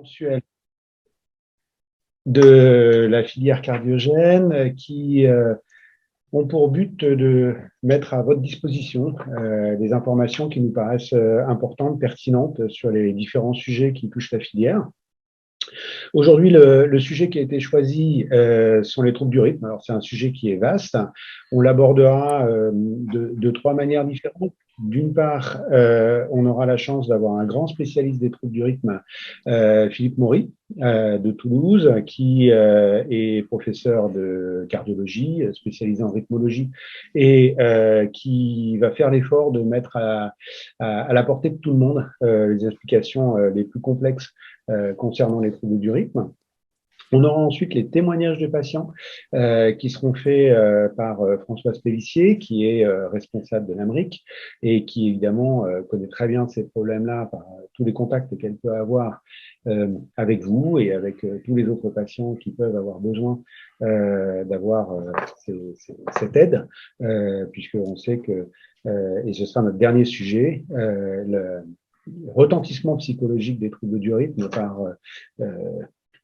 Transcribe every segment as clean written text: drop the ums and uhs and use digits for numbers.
mensuel de la filière cardiogène qui ont pour but de mettre à votre disposition des informations qui nous paraissent importantes, pertinentes sur les différents sujets qui touchent la filière. Aujourd'hui, le sujet qui a été choisi sont les troubles du rythme. Alors, c'est un sujet qui est vaste. On l'abordera de trois manières différentes. D'une part, on aura la chance d'avoir un grand spécialiste des troubles du rythme, Philippe Maury, de Toulouse, qui est professeur de cardiologie, spécialisé en rythmologie, et qui va faire l'effort de mettre à la portée de tout le monde les explications les plus complexes concernant les troubles du rythme. On aura ensuite les témoignages de patients qui seront faits par Françoise Pélissier, qui est responsable de l'AMRIC et qui évidemment connaît très bien ces problèmes-là par tous les contacts qu'elle peut avoir avec vous et avec tous les autres patients qui peuvent avoir besoin d'avoir cette aide, puisqu'on sait que, et ce sera notre dernier sujet, le retentissement psychologique des troubles du rythme par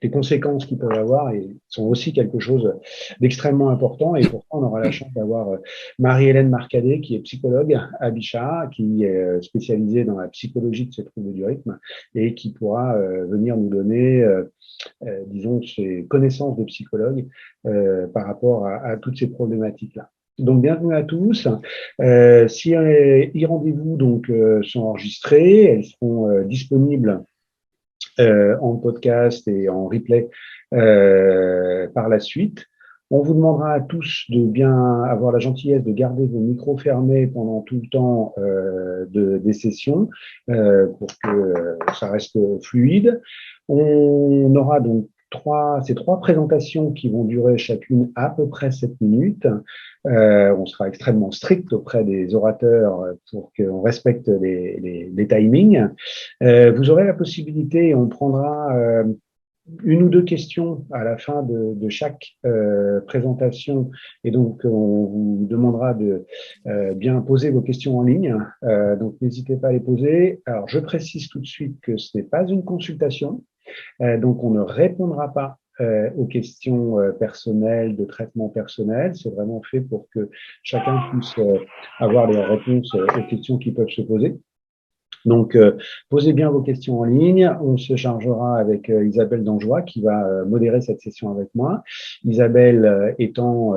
les conséquences qu'ils peuvent avoir et sont aussi quelque chose d'extrêmement important. Et pourtant, on aura la chance d'avoir Marie-Hélène Marcadet, qui est psychologue à Bichat, qui est spécialisée dans la psychologie de ces troubles du rythme et qui pourra venir nous donner, disons, ses connaissances de psychologue par rapport à toutes ces problématiques-là. Donc, bienvenue à tous. Si les rendez-vous donc sont enregistrés, elles seront disponibles en podcast et en replay par la suite. On vous demandera à tous de bien avoir la gentillesse de garder vos micros fermés pendant tout le temps des sessions pour que ça reste fluide. On aura donc ces trois présentations qui vont durer chacune à peu près 7 minutes. On sera extrêmement strict auprès des orateurs pour qu'on respecte les timings. Vous aurez la possibilité, on prendra une ou deux questions à la fin de chaque présentation et donc on vous demandera de bien poser vos questions en ligne, donc n'hésitez pas à les poser. Alors je précise tout de suite que ce n'est pas une consultation, donc on ne répondra pas aux questions personnelles, de traitement personnel. C'est vraiment fait pour que chacun puisse avoir les réponses aux questions qui peuvent se poser. Donc, posez bien vos questions en ligne. On se chargera avec Isabelle Dangeois qui va modérer cette session avec moi. Isabelle étant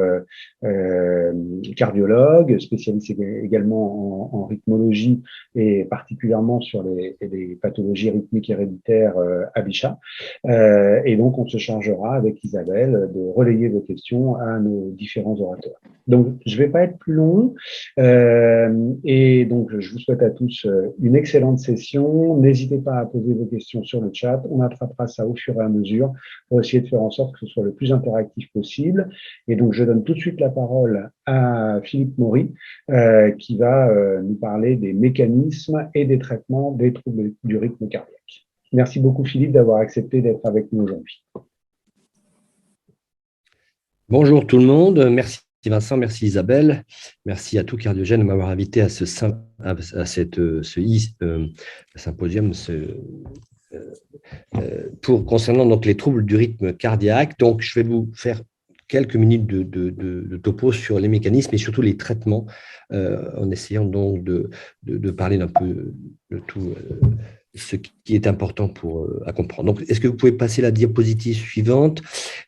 cardiologue, spécialiste également en rythmologie et particulièrement sur les pathologies rythmiques héréditaires à Bichat. Et donc, on se chargera avec Isabelle de relayer vos questions à nos différents orateurs. Donc, je ne vais pas être plus long et donc je vous souhaite à tous une excellente session. N'hésitez pas à poser vos questions sur le chat. On attrapera ça au fur et à mesure pour essayer de faire en sorte que ce soit le plus interactif possible. Et donc, je donne tout de suite la parole à Philippe Maury qui va nous parler des mécanismes et des traitements des troubles du rythme cardiaque. Merci beaucoup Philippe d'avoir accepté d'être avec nous aujourd'hui. Bonjour tout le monde, merci Vincent, merci Isabelle, merci à tout Cardiogène de m'avoir invité à ce symposium concernant donc les troubles du rythme cardiaque. Donc, je vais vous faire quelques minutes de topo sur les mécanismes et surtout les traitements, en essayant donc de parler d'un peu de tout ce qui est important à comprendre. Donc, est-ce que vous pouvez passer la diapositive suivante?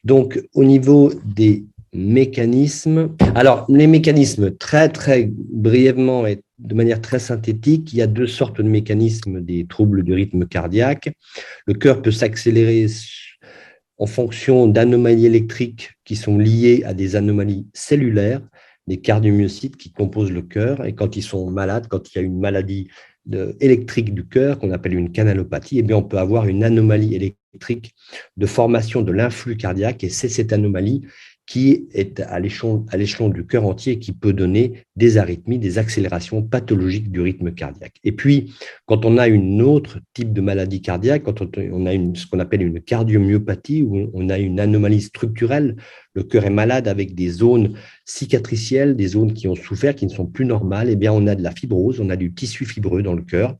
Donc, au niveau des mécanismes. Alors, les mécanismes, très, très brièvement et de manière très synthétique, il y a deux sortes de mécanismes des troubles du rythme cardiaque. Le cœur peut s'accélérer en fonction d'anomalies électriques qui sont liées à des anomalies cellulaires, des cardiomyocytes qui composent le cœur. Et quand ils sont malades, quand il y a une maladie électrique du cœur, qu'on appelle une canalopathie, eh bien, on peut avoir une anomalie électrique de formation de l'influx cardiaque. Et c'est cette anomalie qui est à l'échelon du cœur entier et qui peut donner des arythmies, des accélérations pathologiques du rythme cardiaque. Et puis, quand on a une autre type de maladie cardiaque, quand on a ce qu'on appelle une cardiomyopathie, où on a une anomalie structurelle, le cœur est malade avec des zones cicatricielles, des zones qui ont souffert, qui ne sont plus normales, eh bien, on a de la fibrose, on a du tissu fibreux dans le cœur.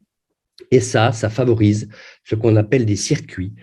Et ça favorise ce qu'on appelle des circuits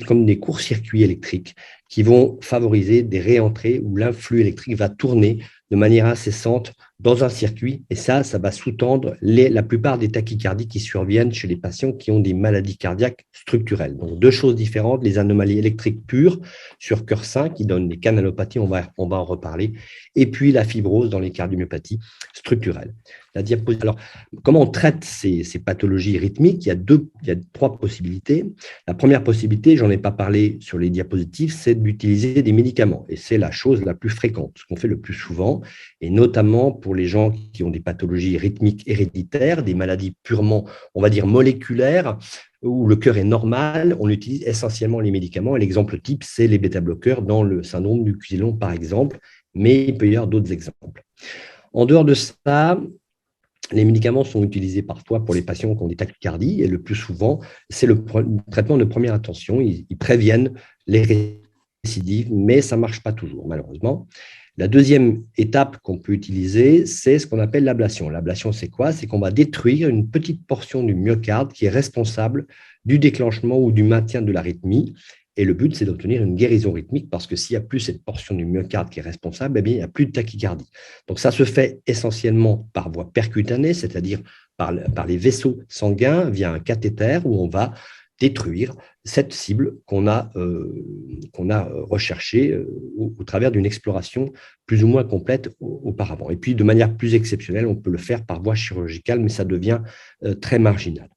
comme des courts-circuits électriques qui vont favoriser des réentrées où l'influx électrique va tourner de manière incessante dans un circuit. Et ça va sous-tendre la plupart des tachycardies qui surviennent chez les patients qui ont des maladies cardiaques structurelles. Donc, deux choses différentes, les anomalies électriques pures sur cœur sain qui donnent des canalopathies, on va en reparler, et puis la fibrose dans les cardiomyopathies structurelles. Alors, comment on traite ces pathologies rythmiques? Il y a trois possibilités. La première possibilité, j'en ai pas parlé sur les diapositives, c'est d'utiliser des médicaments. Et c'est la chose la plus fréquente, ce qu'on fait le plus souvent, et notamment pour les gens qui ont des pathologies rythmiques héréditaires, des maladies purement, on va dire, moléculaires, où le cœur est normal, on utilise essentiellement les médicaments. Et l'exemple type, c'est les bêta-bloqueurs dans le syndrome du Cusillon, par exemple, mais il peut y avoir d'autres exemples. En dehors de ça, les médicaments sont utilisés parfois pour les patients qui ont des tachycardies et le plus souvent, c'est le traitement de première intention. Ils préviennent les récidives, mais ça ne marche pas toujours, malheureusement. La deuxième étape qu'on peut utiliser, c'est ce qu'on appelle l'ablation. L'ablation, c'est quoi? C'est qu'on va détruire une petite portion du myocarde qui est responsable du déclenchement ou du maintien de l'arythmie. Et le but, c'est d'obtenir une guérison rythmique parce que s'il n'y a plus cette portion du myocarde qui est responsable, eh bien, il n'y a plus de tachycardie. Donc, ça se fait essentiellement par voie percutanée, c'est-à-dire par les vaisseaux sanguins via un cathéter où on va détruire cette cible qu'on a recherchée au travers d'une exploration plus ou moins complète auparavant. Et puis, de manière plus exceptionnelle, on peut le faire par voie chirurgicale, mais ça devient très marginal.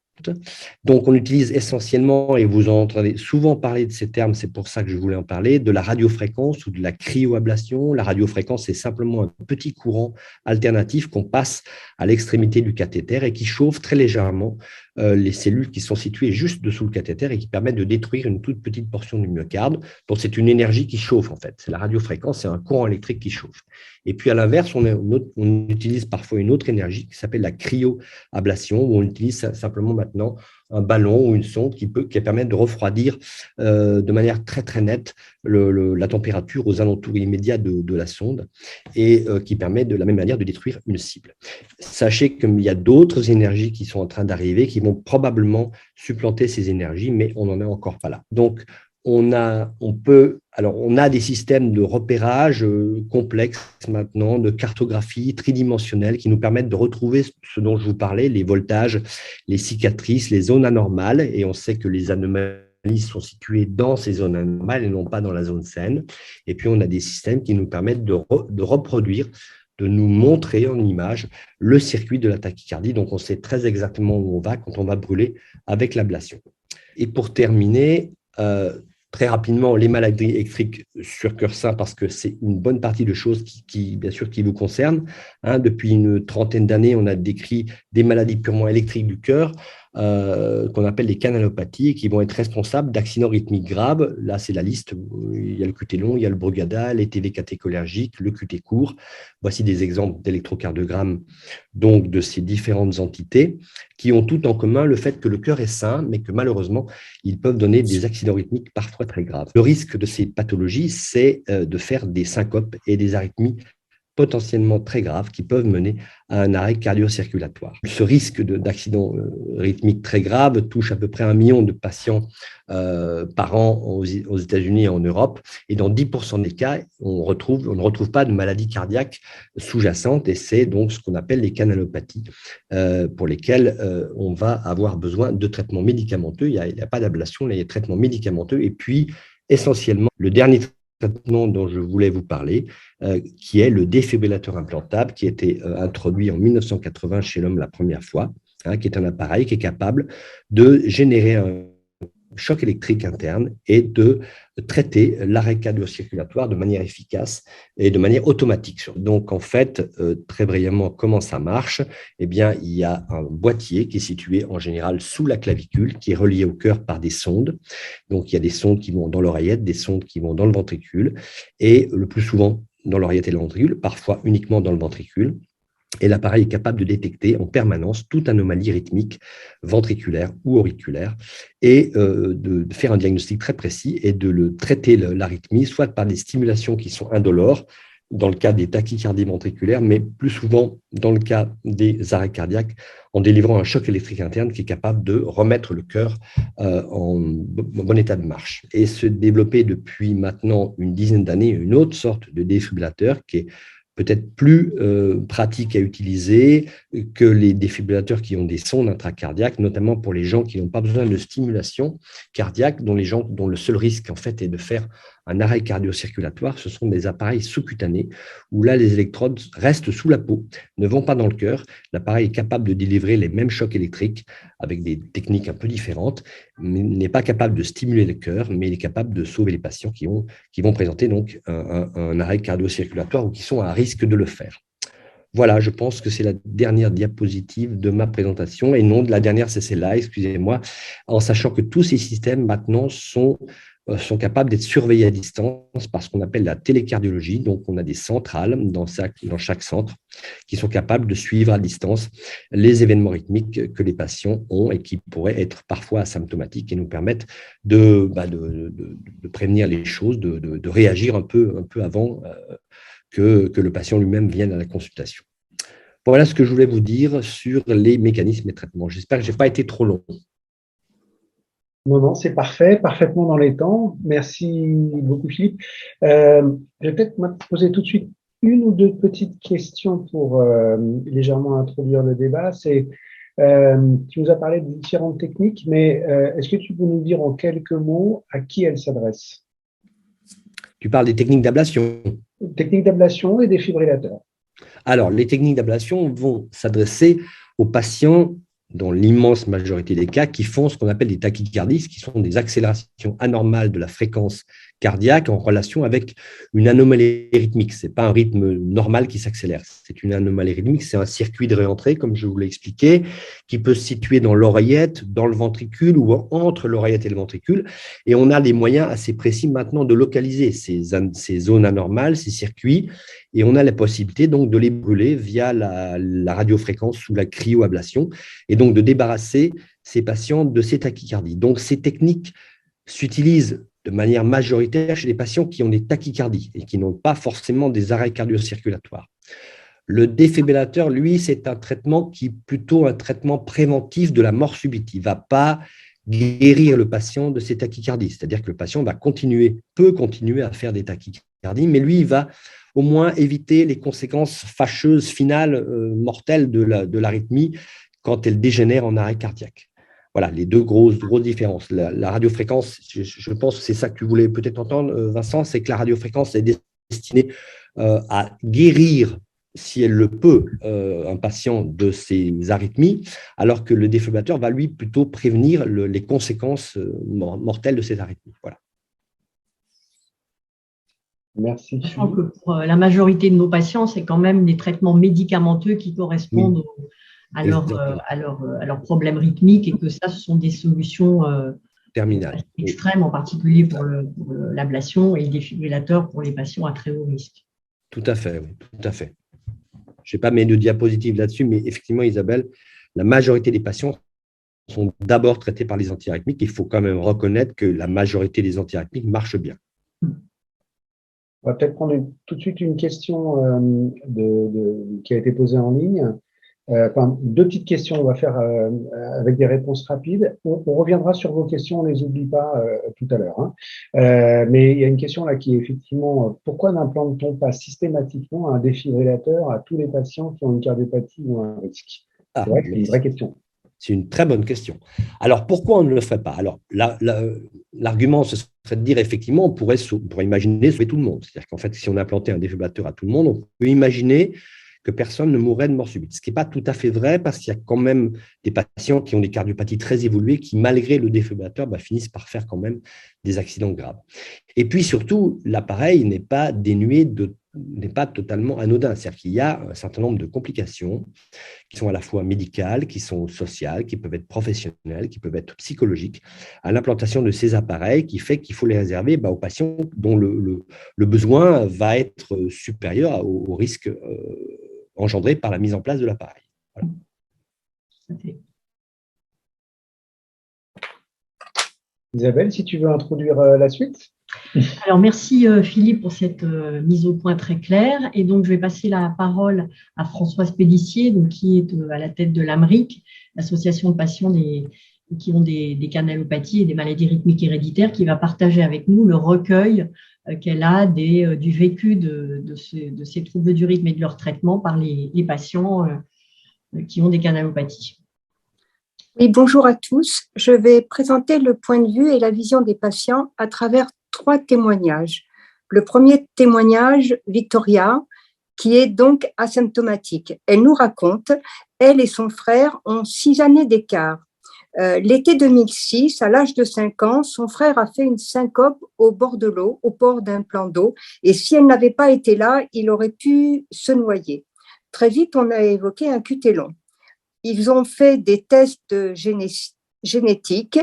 Donc, on utilise essentiellement, et vous entendez souvent parler de ces termes, c'est pour ça que je voulais en parler, de la radiofréquence ou de la cryoablation. La radiofréquence, c'est simplement un petit courant alternatif qu'on passe à l'extrémité du cathéter et qui chauffe très légèrement les cellules qui sont situées juste dessous le cathéter et qui permettent de détruire une toute petite portion du myocarde. Donc, c'est une énergie qui chauffe, en fait. C'est la radiofréquence, c'est un courant électrique qui chauffe. Et puis, à l'inverse, on utilise parfois une autre énergie qui s'appelle la cryoablation, où on utilise simplement maintenant un ballon ou une sonde qui permet de refroidir de manière très, très nette la température aux alentours immédiats de la sonde et qui permet de la même manière de détruire une cible. Sachez qu'il y a d'autres énergies qui sont en train d'arriver, qui vont probablement supplanter ces énergies, mais on n'en est encore pas là. Donc, on a des systèmes de repérage complexes maintenant, de cartographie tridimensionnelle qui nous permettent de retrouver ce dont je vous parlais, les voltages, les cicatrices, les zones anormales, et on sait que les anomalies sont situées dans ces zones anormales et non pas dans la zone saine. Et puis, on a des systèmes qui nous permettent de reproduire, de nous montrer en image le circuit de la tachycardie. Donc, on sait très exactement où on va quand on va brûler avec l'ablation. Et pour terminer, très rapidement, les maladies électriques sur cœur sain, parce que c'est une bonne partie de choses bien sûr, qui vous concernent. Depuis une trentaine d'années, on a décrit des maladies purement électriques du cœur, qu'on appelle les canalopathies, qui vont être responsables d'accidents rythmiques graves. Là, c'est la liste. Il y a le QT long, il y a le Brugada, les TV catécholinergiques, le QT court. Voici des exemples d'électrocardiogramme donc de ces différentes entités qui ont tout en commun le fait que le cœur est sain, mais que malheureusement, ils peuvent donner des accidents rythmiques parfois très graves. Le risque de ces pathologies, c'est de faire des syncopes et des arythmies potentiellement très graves qui peuvent mener à un arrêt cardio-circulatoire. Ce risque d'accident rythmique très grave touche à peu près 1 million de patients par an aux États-Unis et en Europe. Et dans 10% des cas, on ne retrouve pas de maladie cardiaque sous-jacente. Et c'est donc ce qu'on appelle les canalopathies pour lesquelles on va avoir besoin de traitements médicamenteux. Il n'y a pas d'ablation, il y a des traitements médicamenteux. Et puis, essentiellement, le dernier traitement dont je voulais vous parler, qui est le défibrillateur implantable, qui a été introduit en 1980 chez l'homme la première fois, qui est un appareil qui est capable de générer un choc électrique interne et de traiter l'arrêt cardio-circulatoire de manière efficace et de manière automatique. Donc, en fait, très brièvement, comment ça marche? Eh bien, il y a un boîtier qui est situé en général sous la clavicule, qui est relié au cœur par des sondes. Donc, il y a des sondes qui vont dans l'oreillette, des sondes qui vont dans le ventricule, et le plus souvent dans l'oreillette et le ventricule, parfois uniquement dans le ventricule. Et l'appareil est capable de détecter en permanence toute anomalie rythmique ventriculaire ou auriculaire et de faire un diagnostic très précis et de le traiter l'arythmie, soit par des stimulations qui sont indolores, dans le cas des tachycardies ventriculaires, mais plus souvent dans le cas des arrêts cardiaques, en délivrant un choc électrique interne qui est capable de remettre le cœur en bon état de marche. Et se développer depuis maintenant une dizaine d'années une autre sorte de défibrillateur qui est peut-être plus pratique à utiliser que les défibrillateurs qui ont des sondes intracardiaques, notamment pour les gens qui n'ont pas besoin de stimulation cardiaque, dont le seul risque en fait est de faire un arrêt cardio-circulatoire. Ce sont des appareils sous-cutanés où là les électrodes restent sous la peau, ne vont pas dans le cœur. L'appareil est capable de délivrer les mêmes chocs électriques avec des techniques un peu différentes, mais n'est pas capable de stimuler le cœur, mais il est capable de sauver les patients qui vont présenter donc un arrêt cardio-circulatoire ou qui sont à risque de le faire. Voilà, je pense que c'est la dernière diapositive de ma présentation, et non, la dernière, c'est celle-là, excusez-moi, en sachant que tous ces systèmes maintenant sont capables d'être surveillés à distance par ce qu'on appelle la télécardiologie. Donc, on a des centrales dans chaque centre qui sont capables de suivre à distance les événements rythmiques que les patients ont et qui pourraient être parfois asymptomatiques et nous permettent de prévenir les choses, de réagir un peu avant que le patient lui-même vienne à la consultation. Voilà ce que je voulais vous dire sur les mécanismes et traitements. J'espère que je n'ai pas été trop long. Non, c'est parfait, parfaitement dans les temps. Merci beaucoup, Philippe. Je vais peut-être poser tout de suite une ou deux petites questions pour légèrement introduire le débat. Tu nous as parlé de différentes techniques, mais est-ce que tu peux nous dire en quelques mots à qui elles s'adressent? Tu parles des techniques d'ablation. Techniques d'ablation et défibrillateurs. Alors, les techniques d'ablation vont s'adresser aux patients, dans l'immense majorité des cas, qui font ce qu'on appelle des tachycardies, qui sont des accélérations anormales de la fréquence cardiaque en relation avec une anomalie rythmique. Ce n'est pas un rythme normal qui s'accélère, c'est une anomalie rythmique, c'est un circuit de réentrée, comme je vous l'ai expliqué, qui peut se situer dans l'oreillette, dans le ventricule ou entre l'oreillette et le ventricule. Et on a les moyens assez précis maintenant de localiser ces zones anormales, ces circuits, et on a la possibilité donc de les brûler via la radiofréquence ou la cryoablation, et donc de débarrasser ces patients de ces tachycardies. Donc, ces techniques s'utilisent de manière majoritaire chez les patients qui ont des tachycardies et qui n'ont pas forcément des arrêts cardio-circulatoires. Le défibrillateur, lui, c'est un traitement qui est plutôt un traitement préventif de la mort subite. Il ne va pas guérir le patient de ses tachycardies, c'est-à-dire que le patient peut continuer à faire des tachycardies, mais lui, il va au moins éviter les conséquences fâcheuses finales mortelles de l'arythmie quand elle dégénère en arrêt cardiaque. Voilà, les deux grosses différences. La radiofréquence, je pense que c'est ça que tu voulais peut-être entendre, Vincent, c'est que la radiofréquence est destinée à guérir, si elle le peut, un patient de ses arythmies, alors que le défibrillateur va, lui, plutôt prévenir les conséquences mortelles de ces arythmies. Voilà. Merci. Sachant que pour la majorité de nos patients, c'est quand même des traitements médicamenteux qui correspondent à leurs problèmes rythmiques, et que ça, ce sont des solutions terminales extrêmes, en particulier pour l'ablation et le défibrillateur pour les patients à très haut risque. Tout à fait, oui, tout à fait. Je n'ai pas mis de diapositive là-dessus, mais effectivement, Isabelle, la majorité des patients sont d'abord traités par les antiarythmiques. Il faut quand même reconnaître que la majorité des antiarythmiques marchent bien. On va peut-être prendre tout de suite une question qui a été posée en ligne. Deux petites questions, on va faire avec des réponses rapides. On reviendra sur vos questions, on ne les oublie pas tout à l'heure. Hein. Mais il y a une question là qui est effectivement, pourquoi n'implante-t-on pas systématiquement un défibrillateur à tous les patients qui ont une cardiopathie ou un risque? C'est vrai que c'est une vraie question. C'est une très bonne question. Alors, pourquoi on ne le ferait pas? Alors, l'argument, ce serait de dire, effectivement, on pourrait imaginer sauver tout le monde. C'est-à-dire qu'en fait, si on implantait un défibrillateur à tout le monde, on peut imaginer que personne ne mourrait de mort subite. Ce qui n'est pas tout à fait vrai, parce qu'il y a quand même des patients qui ont des cardiopathies très évoluées qui, malgré le défibrillateur, finissent par faire quand même des accidents graves. Et puis surtout, l'appareil n'est pas totalement anodin. C'est-à-dire qu'il y a un certain nombre de complications qui sont à la fois médicales, qui sont sociales, qui peuvent être professionnelles, qui peuvent être psychologiques, à l'implantation de ces appareils, qui fait qu'il faut les réserver aux patients dont le besoin va être supérieur au risque engendré par la mise en place de l'appareil. Voilà. Isabelle, si tu veux introduire la suite. Alors, merci Philippe pour cette mise au point très claire. Et donc, je vais passer la parole à Françoise Pélissier, donc, qui est à la tête de l'AMRIC, l'association de patients qui ont des canalopathies et des maladies rythmiques héréditaires, qui va partager avec nous le recueil qu'elle a du vécu de ces troubles du rythme et de leur traitement par les patients qui ont des canalopathies. Oui, bonjour à tous. Je vais présenter le point de vue et la vision des patients à travers 3 témoignages. Le premier témoignage, Victoria, qui est donc asymptomatique. Elle nous raconte, elle et son frère ont 6 années d'écart. L'été 2006, à l'âge de 5 ans, son frère a fait une syncope au bord de l'eau, au bord d'un plan d'eau, et si elle n'avait pas été là, il aurait pu se noyer. Très vite, on a évoqué un QT long. Ils ont fait des tests génétiques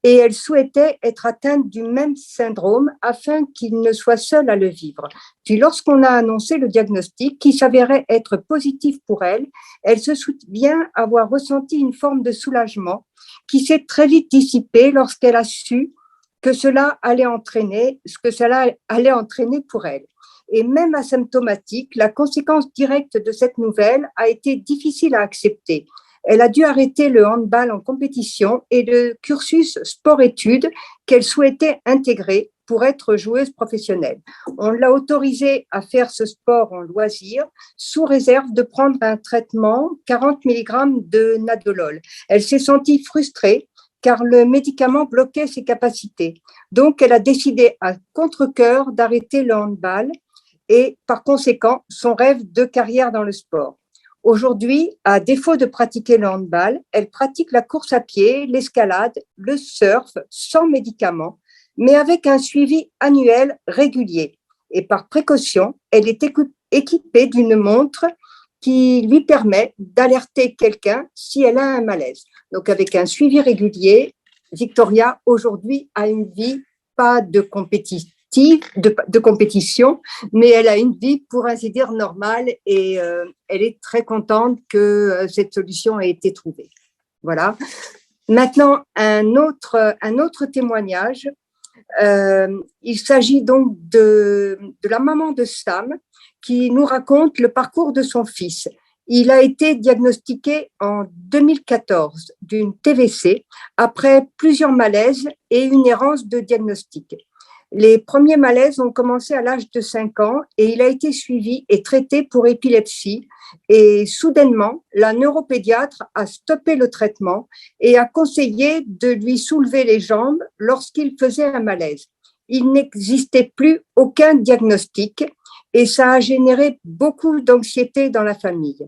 et elle souhaitait être atteinte du même syndrome afin qu'il ne soit seul à le vivre. Puis lorsqu'on a annoncé le diagnostic qui s'avérait être positif pour elle, elle se souvient avoir ressenti une forme de soulagement qui s'est très vite dissipée lorsqu'elle a su que cela allait entraîner, ce que cela allait entraîner pour elle. Et même asymptomatique, la conséquence directe de cette nouvelle a été difficile à accepter. Elle a dû arrêter le handball en compétition et le cursus sport-études qu'elle souhaitait intégrer pour être joueuse professionnelle. On l'a autorisée à faire ce sport en loisir sous réserve de prendre un traitement 40 mg de nadolol. Elle s'est sentie frustrée car le médicament bloquait ses capacités. Donc, elle a décidé à contre-cœur d'arrêter le handball et par conséquent son rêve de carrière dans le sport. Aujourd'hui, à défaut de pratiquer le handball, elle pratique la course à pied, l'escalade, le surf sans médicaments, mais avec un suivi annuel régulier. Et par précaution, elle est équipée d'une montre qui lui permet d'alerter quelqu'un si elle a un malaise. Donc, avec un suivi régulier, Victoria, aujourd'hui, a une vie pas de compétition, mais elle a une vie, pour ainsi dire, normale et elle est très contente que cette solution ait été trouvée. Voilà. Maintenant, un autre témoignage. Il s'agit donc de la maman de Sam qui nous raconte le parcours de son fils. Il a été diagnostiqué en 2014 d'une TVC après plusieurs malaises et une errance de diagnostic. Les premiers malaises ont commencé à l'âge de 5 ans et il a été suivi et traité pour épilepsie. Et soudainement, la neuropédiatre a stoppé le traitement et a conseillé de lui soulever les jambes lorsqu'il faisait un malaise. Il n'existait plus aucun diagnostic et ça a généré beaucoup d'anxiété dans la famille.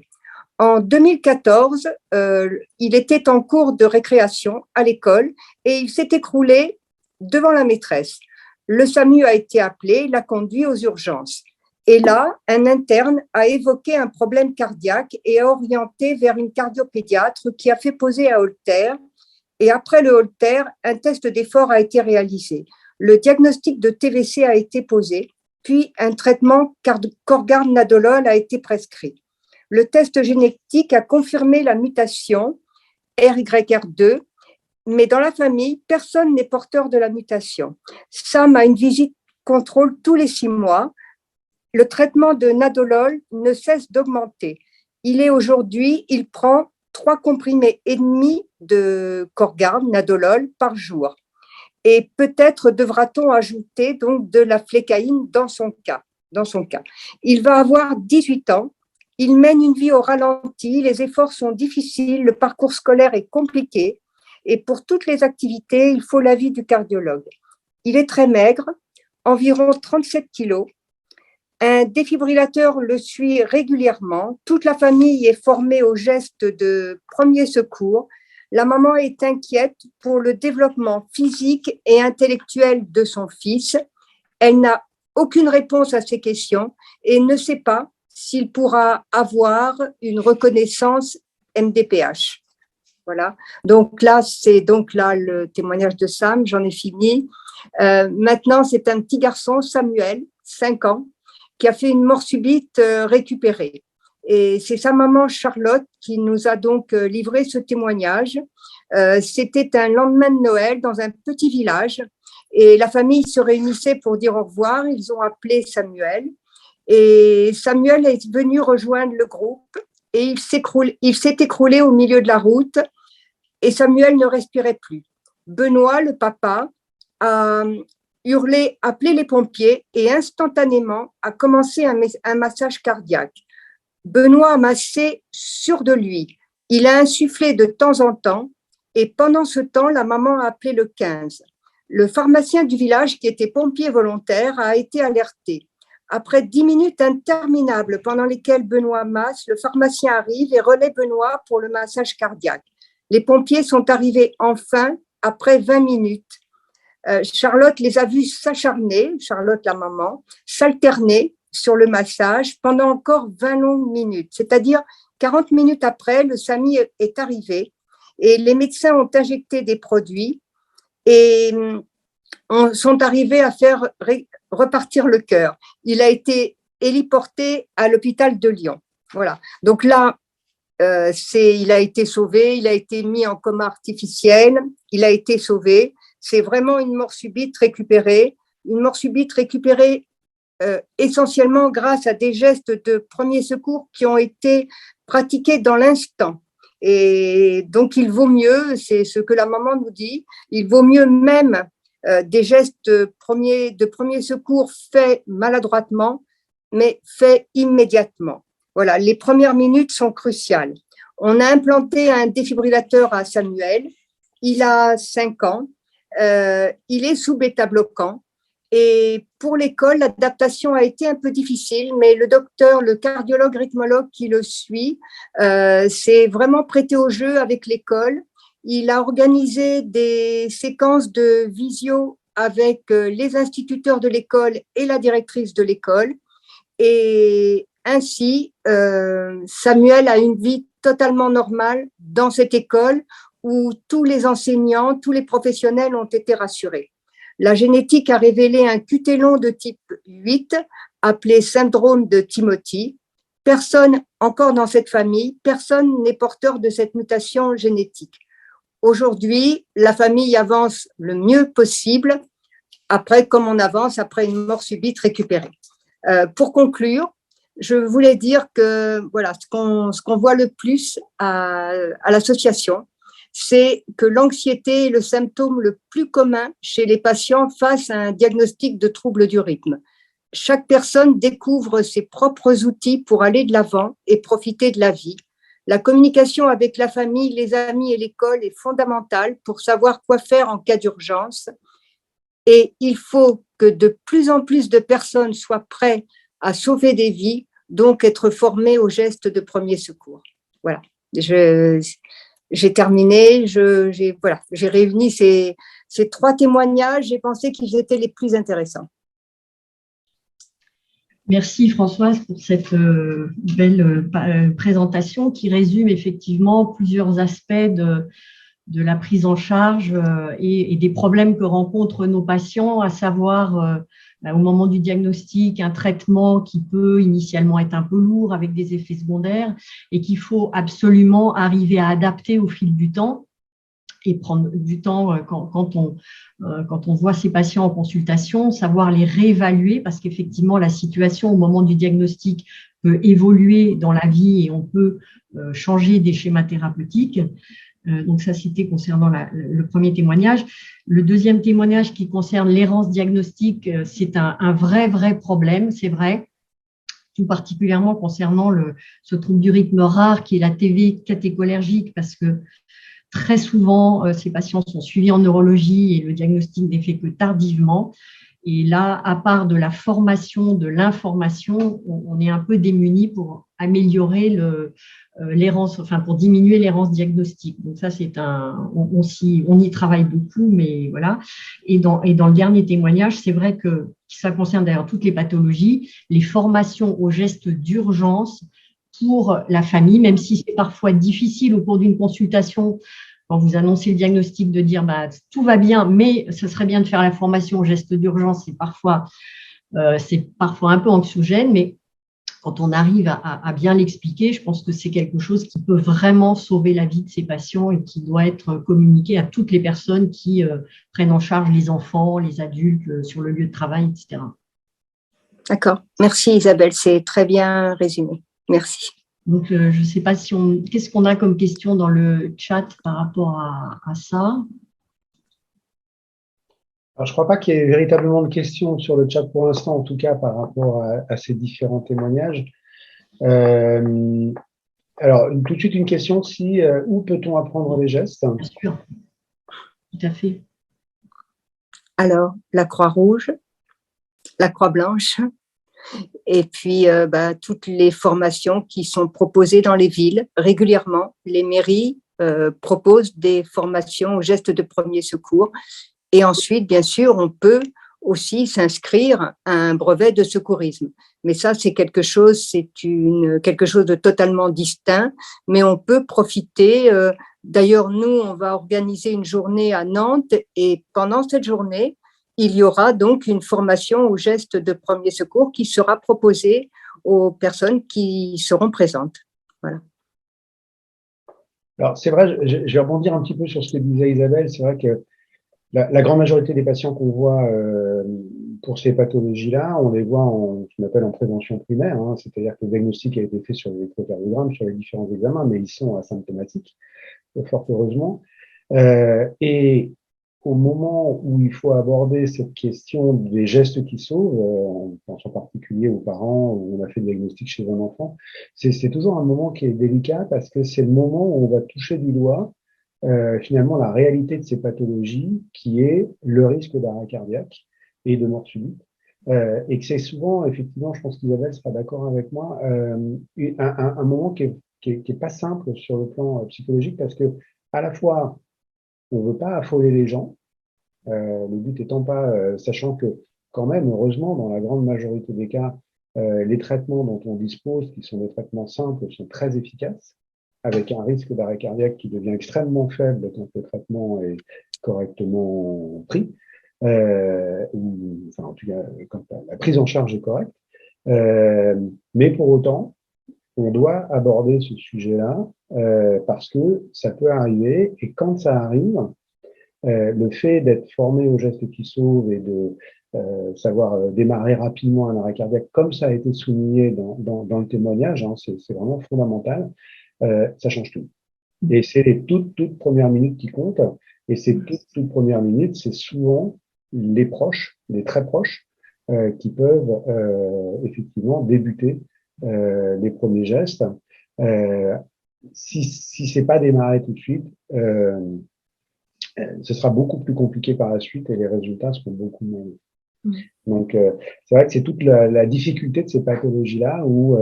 En 2014, il était en cours de récréation à l'école et il s'est écroulé devant la maîtresse. Le SAMU a été appelé, l'a conduit aux urgences. Et là, un interne a évoqué un problème cardiaque et a orienté vers une cardiopédiatre qui a fait poser un holter. Et après le holter, un test d'effort a été réalisé. Le diagnostic de TVC a été posé, puis un traitement Corgard nadolol a été prescrit. Le test génétique a confirmé la mutation RYR2, mais dans la famille, personne n'est porteur de la mutation. Sam a une visite contrôle tous les 6 mois. Le traitement de nadolol ne cesse d'augmenter. Il prend 3 comprimés et demi de Corgard nadolol par jour. Et peut-être devra-t-on ajouter donc de la flécaïne dans son cas. Il va avoir 18 ans. Il mène une vie au ralenti. Les efforts sont difficiles. Le parcours scolaire est compliqué. Et pour toutes les activités, il faut l'avis du cardiologue. Il est très maigre, environ 37 kilos. Un défibrillateur le suit régulièrement. Toute la famille est formée aux gestes de premier secours. La maman est inquiète pour le développement physique et intellectuel de son fils. Elle n'a aucune réponse à ces questions et ne sait pas s'il pourra avoir une reconnaissance MDPH. Voilà. Donc là, c'est le témoignage de Sam. J'en ai fini. Maintenant, c'est un petit garçon, Samuel, 5 ans, qui a fait une mort subite récupérée. Et c'est sa maman Charlotte qui nous a donc livré ce témoignage. C'était un lendemain de Noël dans un petit village et la famille se réunissait pour dire au revoir. Ils ont appelé Samuel et Samuel est venu rejoindre le groupe et il s'est écroulé au milieu de la route et Samuel ne respirait plus. Benoît, le papa, a hurlé, appelé les pompiers et instantanément a commencé un massage cardiaque. Benoît a massé sûr de lui. Il a insufflé de temps en temps et pendant ce temps, la maman a appelé le 15. Le pharmacien du village, qui était pompier volontaire, a été alerté. Après 10 minutes interminables pendant lesquelles Benoît masse, le pharmacien arrive et relaie Benoît pour le massage cardiaque. Les pompiers sont arrivés enfin après 20 minutes. Charlotte les a vus s'acharner, Charlotte la maman, s'alterner sur le massage pendant encore 20 longues minutes. C'est-à-dire 40 minutes après, le SAMI est arrivé et les médecins ont injecté des produits et sont arrivés à faire repartir le cœur. Il a été héliporté à l'hôpital de Lyon. Voilà. Donc là, il a été sauvé, il a été mis en coma artificiel, il a été sauvé. C'est vraiment une mort subite récupérée, essentiellement grâce à des gestes de premier secours qui ont été pratiqués dans l'instant. Et donc, il vaut mieux, c'est ce que la maman nous dit, il vaut mieux même des gestes de premier secours faits maladroitement, mais faits immédiatement. Voilà, les premières minutes sont cruciales. On a implanté un défibrillateur à Samuel. Il a 5 ans. Il est sous bêta-bloquant. Et pour l'école, l'adaptation a été un peu difficile, mais le cardiologue rythmologue qui le suit, s'est vraiment prêté au jeu avec l'école. Il a organisé des séquences de visio avec les instituteurs de l'école et la directrice de l'école. Et ainsi, Samuel a une vie totalement normale dans cette école où tous les enseignants, tous les professionnels ont été rassurés. La génétique a révélé un QT long de type 8, appelé syndrome de Timothy. Personne, encore dans cette famille, personne n'est porteur de cette mutation génétique. Aujourd'hui, la famille avance le mieux possible, comme on avance après une mort subite récupérée. Pour conclure, je voulais dire que voilà, ce qu'on voit le plus à l'association, c'est que l'anxiété est le symptôme le plus commun chez les patients face à un diagnostic de trouble du rythme. Chaque personne découvre ses propres outils pour aller de l'avant et profiter de la vie. La communication avec la famille, les amis et l'école est fondamentale pour savoir quoi faire en cas d'urgence. Et il faut que de plus en plus de personnes soient prêtes à sauver des vies, donc être formées aux gestes de premier secours. Voilà. J'ai terminé, j'ai réuni ces 3 témoignages, j'ai pensé qu'ils étaient les plus intéressants. Merci Françoise pour cette belle présentation qui résume effectivement plusieurs aspects de la prise en charge et des problèmes que rencontrent nos patients, à savoir au moment du diagnostic, un traitement qui peut initialement être un peu lourd avec des effets secondaires et qu'il faut absolument arriver à adapter au fil du temps et prendre du temps quand on voit ces patients en consultation, savoir les réévaluer parce qu'effectivement, la situation au moment du diagnostic peut évoluer dans la vie et on peut changer des schémas thérapeutiques. Donc ça, c'était concernant le premier témoignage. Le deuxième témoignage qui concerne l'errance diagnostique, c'est un vrai problème, c'est vrai, tout particulièrement concernant ce trouble du rythme rare qui est la TV catécholergique, parce que très souvent, ces patients sont suivis en neurologie et le diagnostic n'est fait que tardivement. Et là, à part de la formation, de l'information, on est un peu démunis pour améliorer l'errance, enfin pour diminuer l'errance diagnostique. Donc ça, on y travaille beaucoup, mais voilà. Et dans le dernier témoignage, c'est vrai que ça concerne d'ailleurs toutes les pathologies, les formations aux gestes d'urgence pour la famille, même si c'est parfois difficile au cours d'une consultation, quand vous annoncez le diagnostic, de dire tout va bien, mais ce serait bien de faire la formation aux gestes d'urgence, c'est parfois un peu anxiogène, mais quand on arrive à bien l'expliquer, je pense que c'est quelque chose qui peut vraiment sauver la vie de ces patients et qui doit être communiqué à toutes les personnes qui prennent en charge les enfants, les adultes sur le lieu de travail, etc. D'accord. Merci Isabelle, c'est très bien résumé. Merci. Donc, je ne sais pas qu'est-ce qu'on a comme question dans le chat par rapport à ça. Alors, je ne crois pas qu'il y ait véritablement de questions sur le chat pour l'instant, en tout cas par rapport à ces différents témoignages. Alors, tout de suite une question, où peut-on apprendre les gestes? Bien sûr, tout à fait. Alors, la Croix-Rouge, la Croix-Blanche, et puis toutes les formations qui sont proposées dans les villes régulièrement. Les mairies proposent des formations aux gestes de premier secours. Et ensuite, bien sûr, on peut aussi s'inscrire à un brevet de secourisme. Mais ça, c'est quelque chose de totalement distinct, mais on peut profiter. D'ailleurs, nous, on va organiser une journée à Nantes et pendant cette journée, il y aura donc une formation aux gestes de premier secours qui sera proposée aux personnes qui seront présentes. Voilà. Alors, c'est vrai, je vais rebondir un petit peu sur ce que disait Isabelle. C'est vrai que la grande majorité des patients qu'on voit pour ces pathologies-là, on les voit ce qu'on appelle en prévention primaire, hein, c'est-à-dire que le diagnostic a été fait sur l'électrocardiogramme, sur les différents examens, mais ils sont asymptomatiques, fort heureusement. Et au moment où il faut aborder cette question des gestes qui sauvent, on pense en particulier aux parents où on a fait le diagnostic chez un enfant, c'est toujours un moment qui est délicat parce que c'est le moment où on va toucher du doigt finalement la réalité de ces pathologies qui est le risque d'arrêt cardiaque et de mort subite. Et que c'est souvent, effectivement, je pense qu'Isabelle sera d'accord avec moi, un moment qui est pas simple sur le plan psychologique parce que à la fois on veut pas affoler les gens, le but étant pas, sachant que quand même, heureusement, dans la grande majorité des cas, les traitements dont on dispose, qui sont des traitements simples, sont très efficaces, avec un risque d'arrêt cardiaque qui devient extrêmement faible quand le traitement est correctement pris, enfin en tout cas quand la prise en charge est correcte. Mais pour autant, on doit aborder ce sujet-là parce que ça peut arriver et quand ça arrive, le fait d'être formé aux gestes qui sauvent et de savoir démarrer rapidement un arrêt cardiaque, comme ça a été souligné dans le témoignage, hein, c'est vraiment fondamental, ça change tout. Et c'est les toutes premières minutes qui comptent. Et ces toutes premières minutes, c'est souvent les proches, les très proches, qui peuvent effectivement débuter les premiers gestes. Si c'est pas démarré tout de suite, ce sera beaucoup plus compliqué par la suite et les résultats seront beaucoup moins. Donc, c'est vrai que c'est toute la difficulté de ces pathologies-là où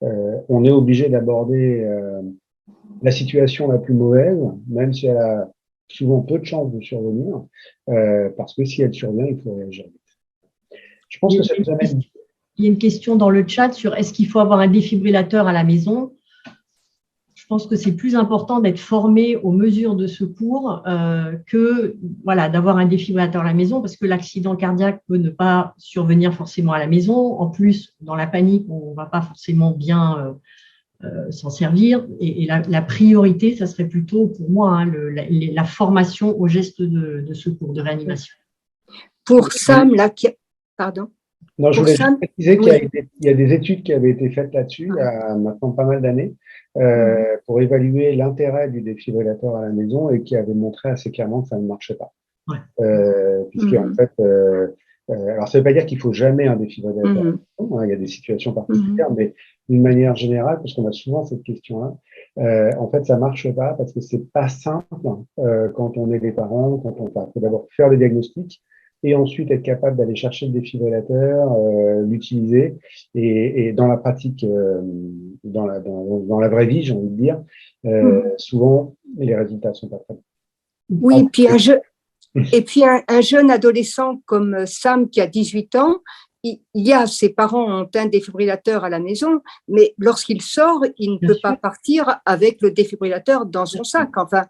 on est obligé d'aborder la situation la plus mauvaise, même si elle a souvent peu de chances de survenir, parce que si elle survient, il faut réagir vite. Je pense que ça nous amène. Il y a une question dans le chat sur est-ce qu'il faut avoir un défibrillateur à la maison? Je pense que c'est plus important d'être formé aux mesures de secours que d'avoir un défibrillateur à la maison parce que l'accident cardiaque peut ne pas survenir forcément à la maison. En plus, dans la panique, on ne va pas forcément bien s'en servir. Et la priorité, ça serait plutôt pour moi la formation aux gestes de secours, de réanimation. Pour Sam, pardon. Non, je voulais juste préciser qu'il y a des études qui avaient été faites là-dessus il y a maintenant pas mal d'années pour évaluer l'intérêt du défibrillateur à la maison et qui avaient montré assez clairement que ça ne marchait pas. Puisqu'en fait, alors ça ne veut pas dire qu'il faut jamais un défibrillateur. Il y a des situations particulières, mais d'une manière générale, parce qu'on a souvent cette question-là, en fait, ça marche pas parce que c'est pas simple quand on est les parents, quand on faut d'abord faire le diagnostic et ensuite être capable d'aller chercher le défibrillateur, l'utiliser et dans la pratique, dans la vraie vie, j'ai envie de dire, souvent les résultats sont pas très bons. Oui, puis un jeune adolescent comme Sam qui a 18 ans, ses parents ont un défibrillateur à la maison, mais lorsqu'il sort, il ne peut pas partir avec le défibrillateur dans son sac. Enfin,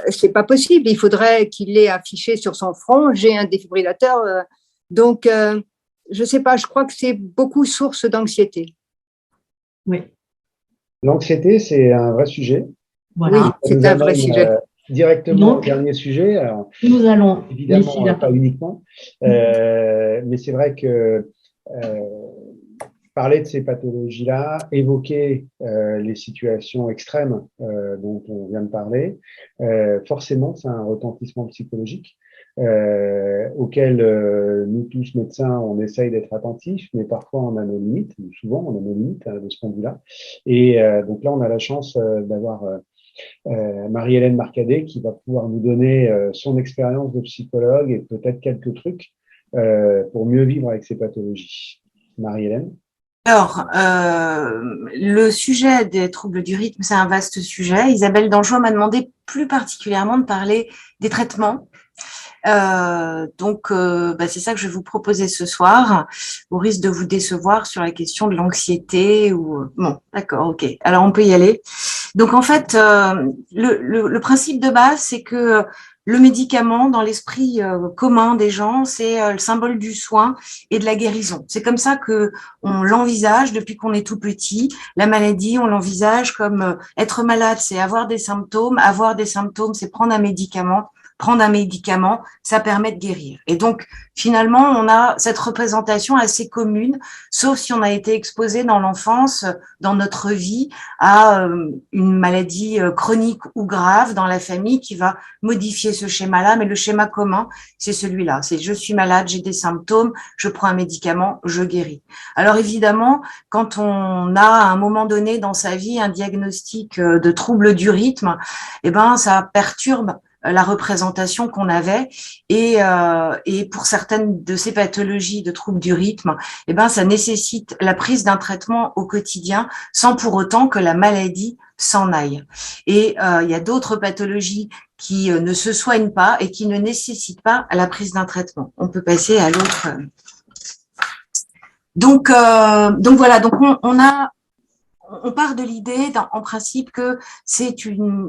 c'est pas possible. Il faudrait qu'il l'ait affiché sur son front. J'ai un défibrillateur. Donc, je sais pas. Je crois que c'est beaucoup source d'anxiété. Oui, L'anxiété, c'est un vrai sujet. voilà. Oui, Ça c'est nous un vrai amène sujet. directement au Donc, dernier sujet. Alors, nous allons laisser évidemment, la pas parole. uniquement, mais c'est vrai que parler de ces pathologies-là, évoquer les situations extrêmes dont on vient de parler, forcément, c'est un retentissement psychologique auquel nous tous médecins, on essaye d'être attentifs, mais parfois on a nos limites, ou souvent on a nos limites de ce point de vue-là. Et donc là, on a la chance d'avoir Marie-Hélène Marcadet qui va pouvoir nous donner son expérience de psychologue et peut-être quelques trucs pour mieux vivre avec ces pathologies. Marie-Hélène. Alors, le sujet des troubles du rythme, c'est un vaste sujet. Isabelle Dangeau m'a demandé plus particulièrement de parler des traitements. Donc, c'est ça que je vais vous proposer ce soir, au risque de vous décevoir sur la question de l'anxiété. Bon, d'accord, ok. Alors, on peut y aller. Donc, en fait, le principe de base, c'est que le médicament, dans l'esprit commun des gens, c'est le symbole du soin et de la guérison. C'est comme ça que on l'envisage depuis qu'on est tout petit. La maladie, on l'envisage comme être malade, c'est avoir des symptômes. Avoir des symptômes, c'est prendre un médicament. Prendre un médicament, ça permet de guérir. Et donc, finalement, on a cette représentation assez commune, sauf si on a été exposé dans l'enfance, dans notre vie, à une maladie chronique ou grave dans la famille qui va modifier ce schéma-là. Mais le schéma commun, c'est celui-là. C'est je suis malade, j'ai des symptômes, je prends un médicament, je guéris. Alors évidemment, quand on a à un moment donné dans sa vie un diagnostic de trouble du rythme, eh ben ça perturbe la représentation qu'on avait et pour certaines de ces pathologies de troubles du rythme, eh ben ça nécessite la prise d'un traitement au quotidien sans pour autant que la maladie s'en aille. Et il y a d'autres pathologies qui ne se soignent pas et qui ne nécessitent pas la prise d'un traitement. On peut passer à l'autre. Donc voilà, donc on part de l'idée, en principe, que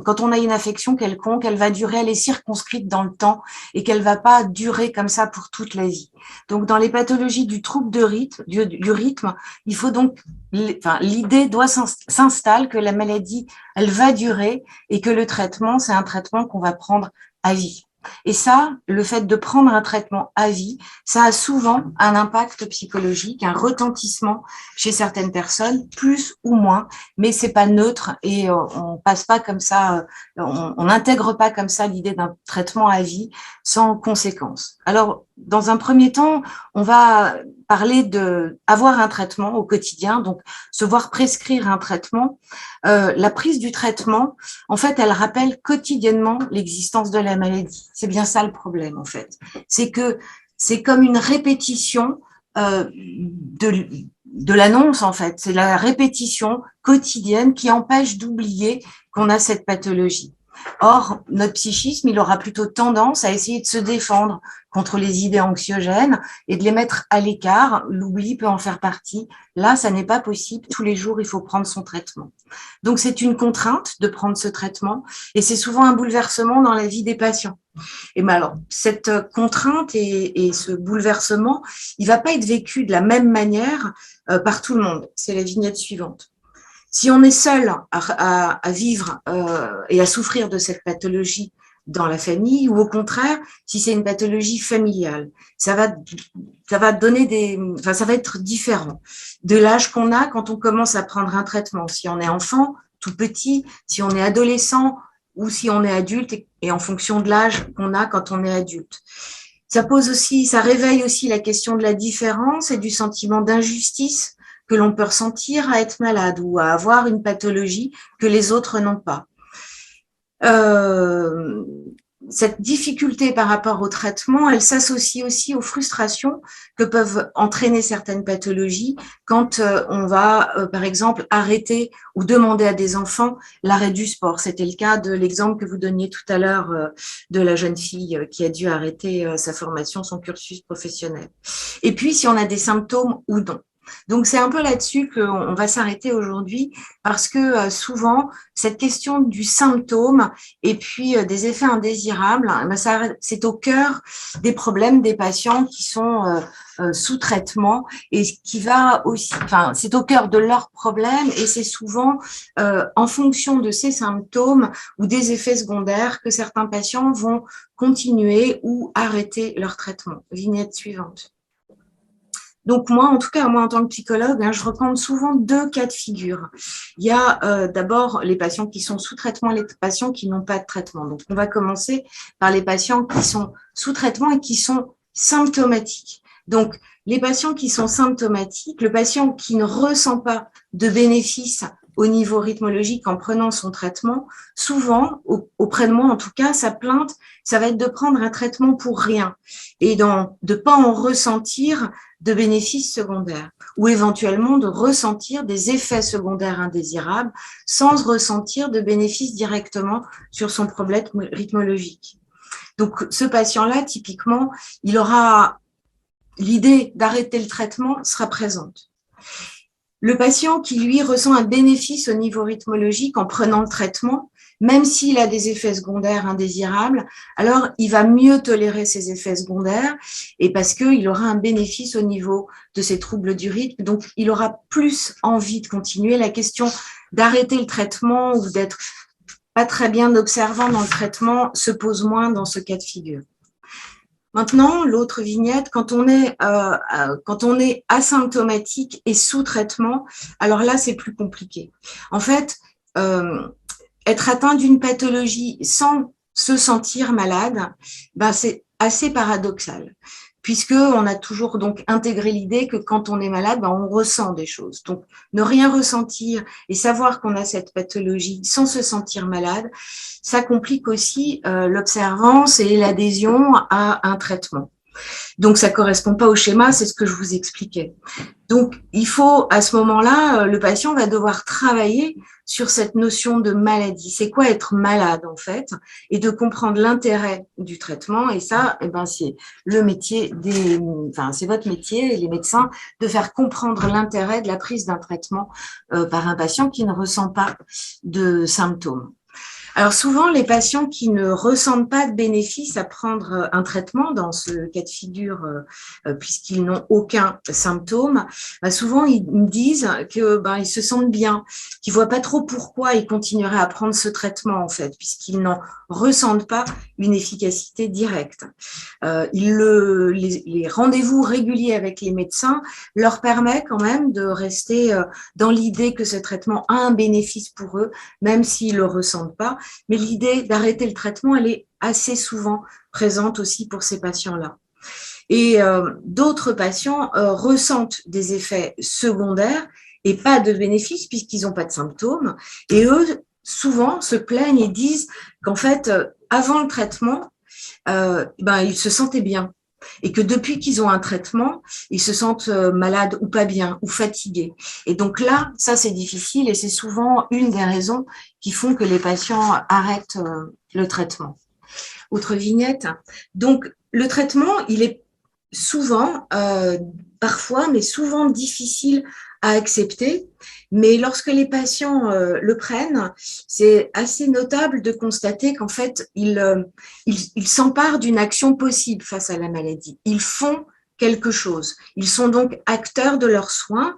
quand on a une affection quelconque, elle va durer, elle est circonscrite dans le temps et qu'elle va pas durer comme ça pour toute la vie. Donc, dans les pathologies du trouble de rythme, du rythme, il faut donc, l'idée doit s'installer que la maladie, elle va durer et que le traitement, c'est un traitement qu'on va prendre à vie. Et ça, le fait de prendre un traitement à vie, ça a souvent un impact psychologique, un retentissement chez certaines personnes, plus ou moins, mais c'est pas neutre et on passe pas comme ça, on n'intègre pas comme ça l'idée d'un traitement à vie sans conséquence. Alors, dans un premier temps, on va parler de avoir un traitement au quotidien, donc se voir prescrire un traitement. La prise du traitement, en fait, elle rappelle quotidiennement l'existence de la maladie. C'est bien ça le problème, en fait. C'est que c'est comme une répétition de l'annonce, en fait. C'est la répétition quotidienne qui empêche d'oublier qu'on a cette pathologie. Or, notre psychisme, il aura plutôt tendance à essayer de se défendre contre les idées anxiogènes et de les mettre à l'écart. L'oubli peut en faire partie. Là, ça n'est pas possible. Tous les jours, il faut prendre son traitement. Donc, c'est une contrainte de prendre ce traitement et c'est souvent un bouleversement dans la vie des patients. Et bien alors, cette contrainte et ce bouleversement, il ne va pas être vécu de la même manière par tout le monde. C'est la vignette suivante. Si on est seul à vivre et à souffrir de cette pathologie dans la famille, ou au contraire, si c'est une pathologie familiale, ça va donner ça va être différent de l'âge qu'on a quand on commence à prendre un traitement. Si on est enfant, tout petit, si on est adolescent ou si on est adulte et en fonction de l'âge qu'on a quand on est adulte. Ça réveille aussi la question de la différence et du sentiment d'injustice que l'on peut ressentir à être malade ou à avoir une pathologie que les autres n'ont pas. Cette difficulté par rapport au traitement, elle s'associe aussi aux frustrations que peuvent entraîner certaines pathologies quand on va, par exemple, arrêter ou demander à des enfants l'arrêt du sport. C'était le cas de l'exemple que vous donniez tout à l'heure de la jeune fille qui a dû arrêter sa formation, son cursus professionnel. Et puis, si on a des symptômes ou non. Donc, c'est un peu là-dessus qu'on va s'arrêter aujourd'hui parce que souvent, cette question du symptôme et puis des effets indésirables, c'est au cœur des problèmes des patients qui sont sous traitement et qui va aussi, enfin, c'est au cœur de leurs problèmes et c'est souvent en fonction de ces symptômes ou des effets secondaires que certains patients vont continuer ou arrêter leur traitement. Vignette suivante. Donc moi, en tout cas, moi en tant que psychologue, je recommande souvent 2 cas de figure. Il y a d'abord les patients qui sont sous traitement et les patients qui n'ont pas de traitement. Donc on va commencer par les patients qui sont sous traitement et qui sont symptomatiques. Donc les patients qui sont symptomatiques, le patient qui ne ressent pas de bénéfice au niveau rythmologique en prenant son traitement, souvent, auprès de moi en tout cas, sa plainte, ça va être de prendre un traitement pour rien et de ne pas en ressentir de bénéfices secondaires ou éventuellement de ressentir des effets secondaires indésirables sans ressentir de bénéfices directement sur son problème rythmologique. Donc, ce patient-là, typiquement, il aura l'idée d'arrêter le traitement sera présente. Le patient qui, lui, ressent un bénéfice au niveau rythmologique en prenant le traitement, même s'il a des effets secondaires indésirables, alors il va mieux tolérer ces effets secondaires et parce qu'il aura un bénéfice au niveau de ses troubles du rythme, donc il aura plus envie de continuer. La question d'arrêter le traitement ou d'être pas très bien observant dans le traitement se pose moins dans ce cas de figure. Maintenant, l'autre vignette, quand on est asymptomatique et sous traitement, alors là, c'est plus compliqué. En fait, être atteint d'une pathologie sans se sentir malade, c'est assez paradoxal, puisqu'on a toujours donc intégré l'idée que quand on est malade, on ressent des choses. Donc, ne rien ressentir et savoir qu'on a cette pathologie sans se sentir malade, ça complique aussi l'observance et l'adhésion à un traitement. Donc, ça ne correspond pas au schéma, c'est ce que je vous expliquais. Donc, il faut, à ce moment-là, le patient va devoir travailler sur cette notion de maladie. C'est quoi être malade, en fait, et de comprendre l'intérêt du traitement. Et ça, c'est le métier c'est votre métier, les médecins, de faire comprendre l'intérêt de la prise d'un traitement par un patient qui ne ressent pas de symptômes. Alors souvent, les patients qui ne ressentent pas de bénéfice à prendre un traitement dans ce cas de figure, puisqu'ils n'ont aucun symptôme, souvent ils me disent que ils se sentent bien, qu'ils voient pas trop pourquoi ils continueraient à prendre ce traitement en fait, puisqu'ils n'en ressentent pas une efficacité directe. Les rendez-vous réguliers avec les médecins leur permet quand même de rester dans l'idée que ce traitement a un bénéfice pour eux, même s'ils le ressentent pas. Mais l'idée d'arrêter le traitement, elle est assez souvent présente aussi pour ces patients-là. Et d'autres patients ressentent des effets secondaires et pas de bénéfices puisqu'ils n'ont pas de symptômes. Et eux, souvent, se plaignent et disent qu'en fait, avant le traitement, ils se sentaient bien. Et que depuis qu'ils ont un traitement, ils se sentent malades ou pas bien ou fatigués. Et donc là, ça c'est difficile et c'est souvent une des raisons qui font que les patients arrêtent le traitement. Autre vignette. Donc le traitement, il est souvent, parfois, mais souvent difficile à accepter. Mais lorsque les patients le prennent, c'est assez notable de constater qu'en fait, ils s'emparent d'une action possible face à la maladie. Ils font quelque chose. Ils sont donc acteurs de leurs soins.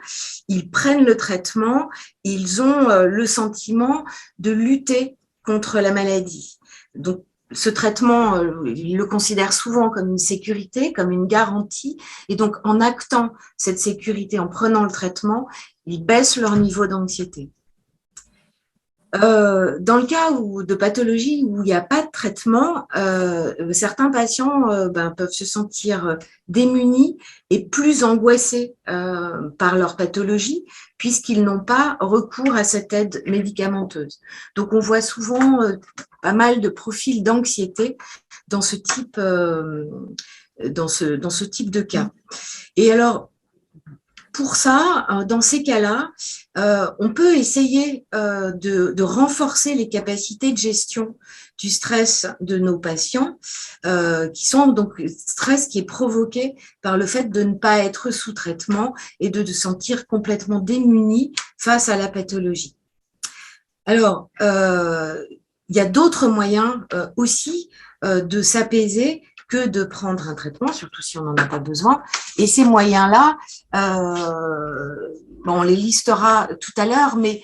Ils prennent le traitement. Ils ont le sentiment de lutter contre la maladie. Donc, ce traitement, ils le considèrent souvent comme une sécurité, comme une garantie. Et donc, en actant cette sécurité, en prenant le traitement, ils baissent leur niveau d'anxiété. Dans le cas de pathologie où il n'y a pas de traitement, certains patients peuvent se sentir démunis et plus angoissés par leur pathologie puisqu'ils n'ont pas recours à cette aide médicamenteuse. Donc, on voit souvent pas mal de profils d'anxiété dans ce type de cas. Et alors, pour ça, dans ces cas-là, on peut essayer de renforcer les capacités de gestion du stress de nos patients, qui sont donc stress qui est provoqué par le fait de ne pas être sous traitement et de se sentir complètement démuni face à la pathologie. Alors, il y a d'autres moyens aussi de s'apaiser que de prendre un traitement, surtout si on n'en a pas besoin. Et ces moyens-là, on les listera tout à l'heure, mais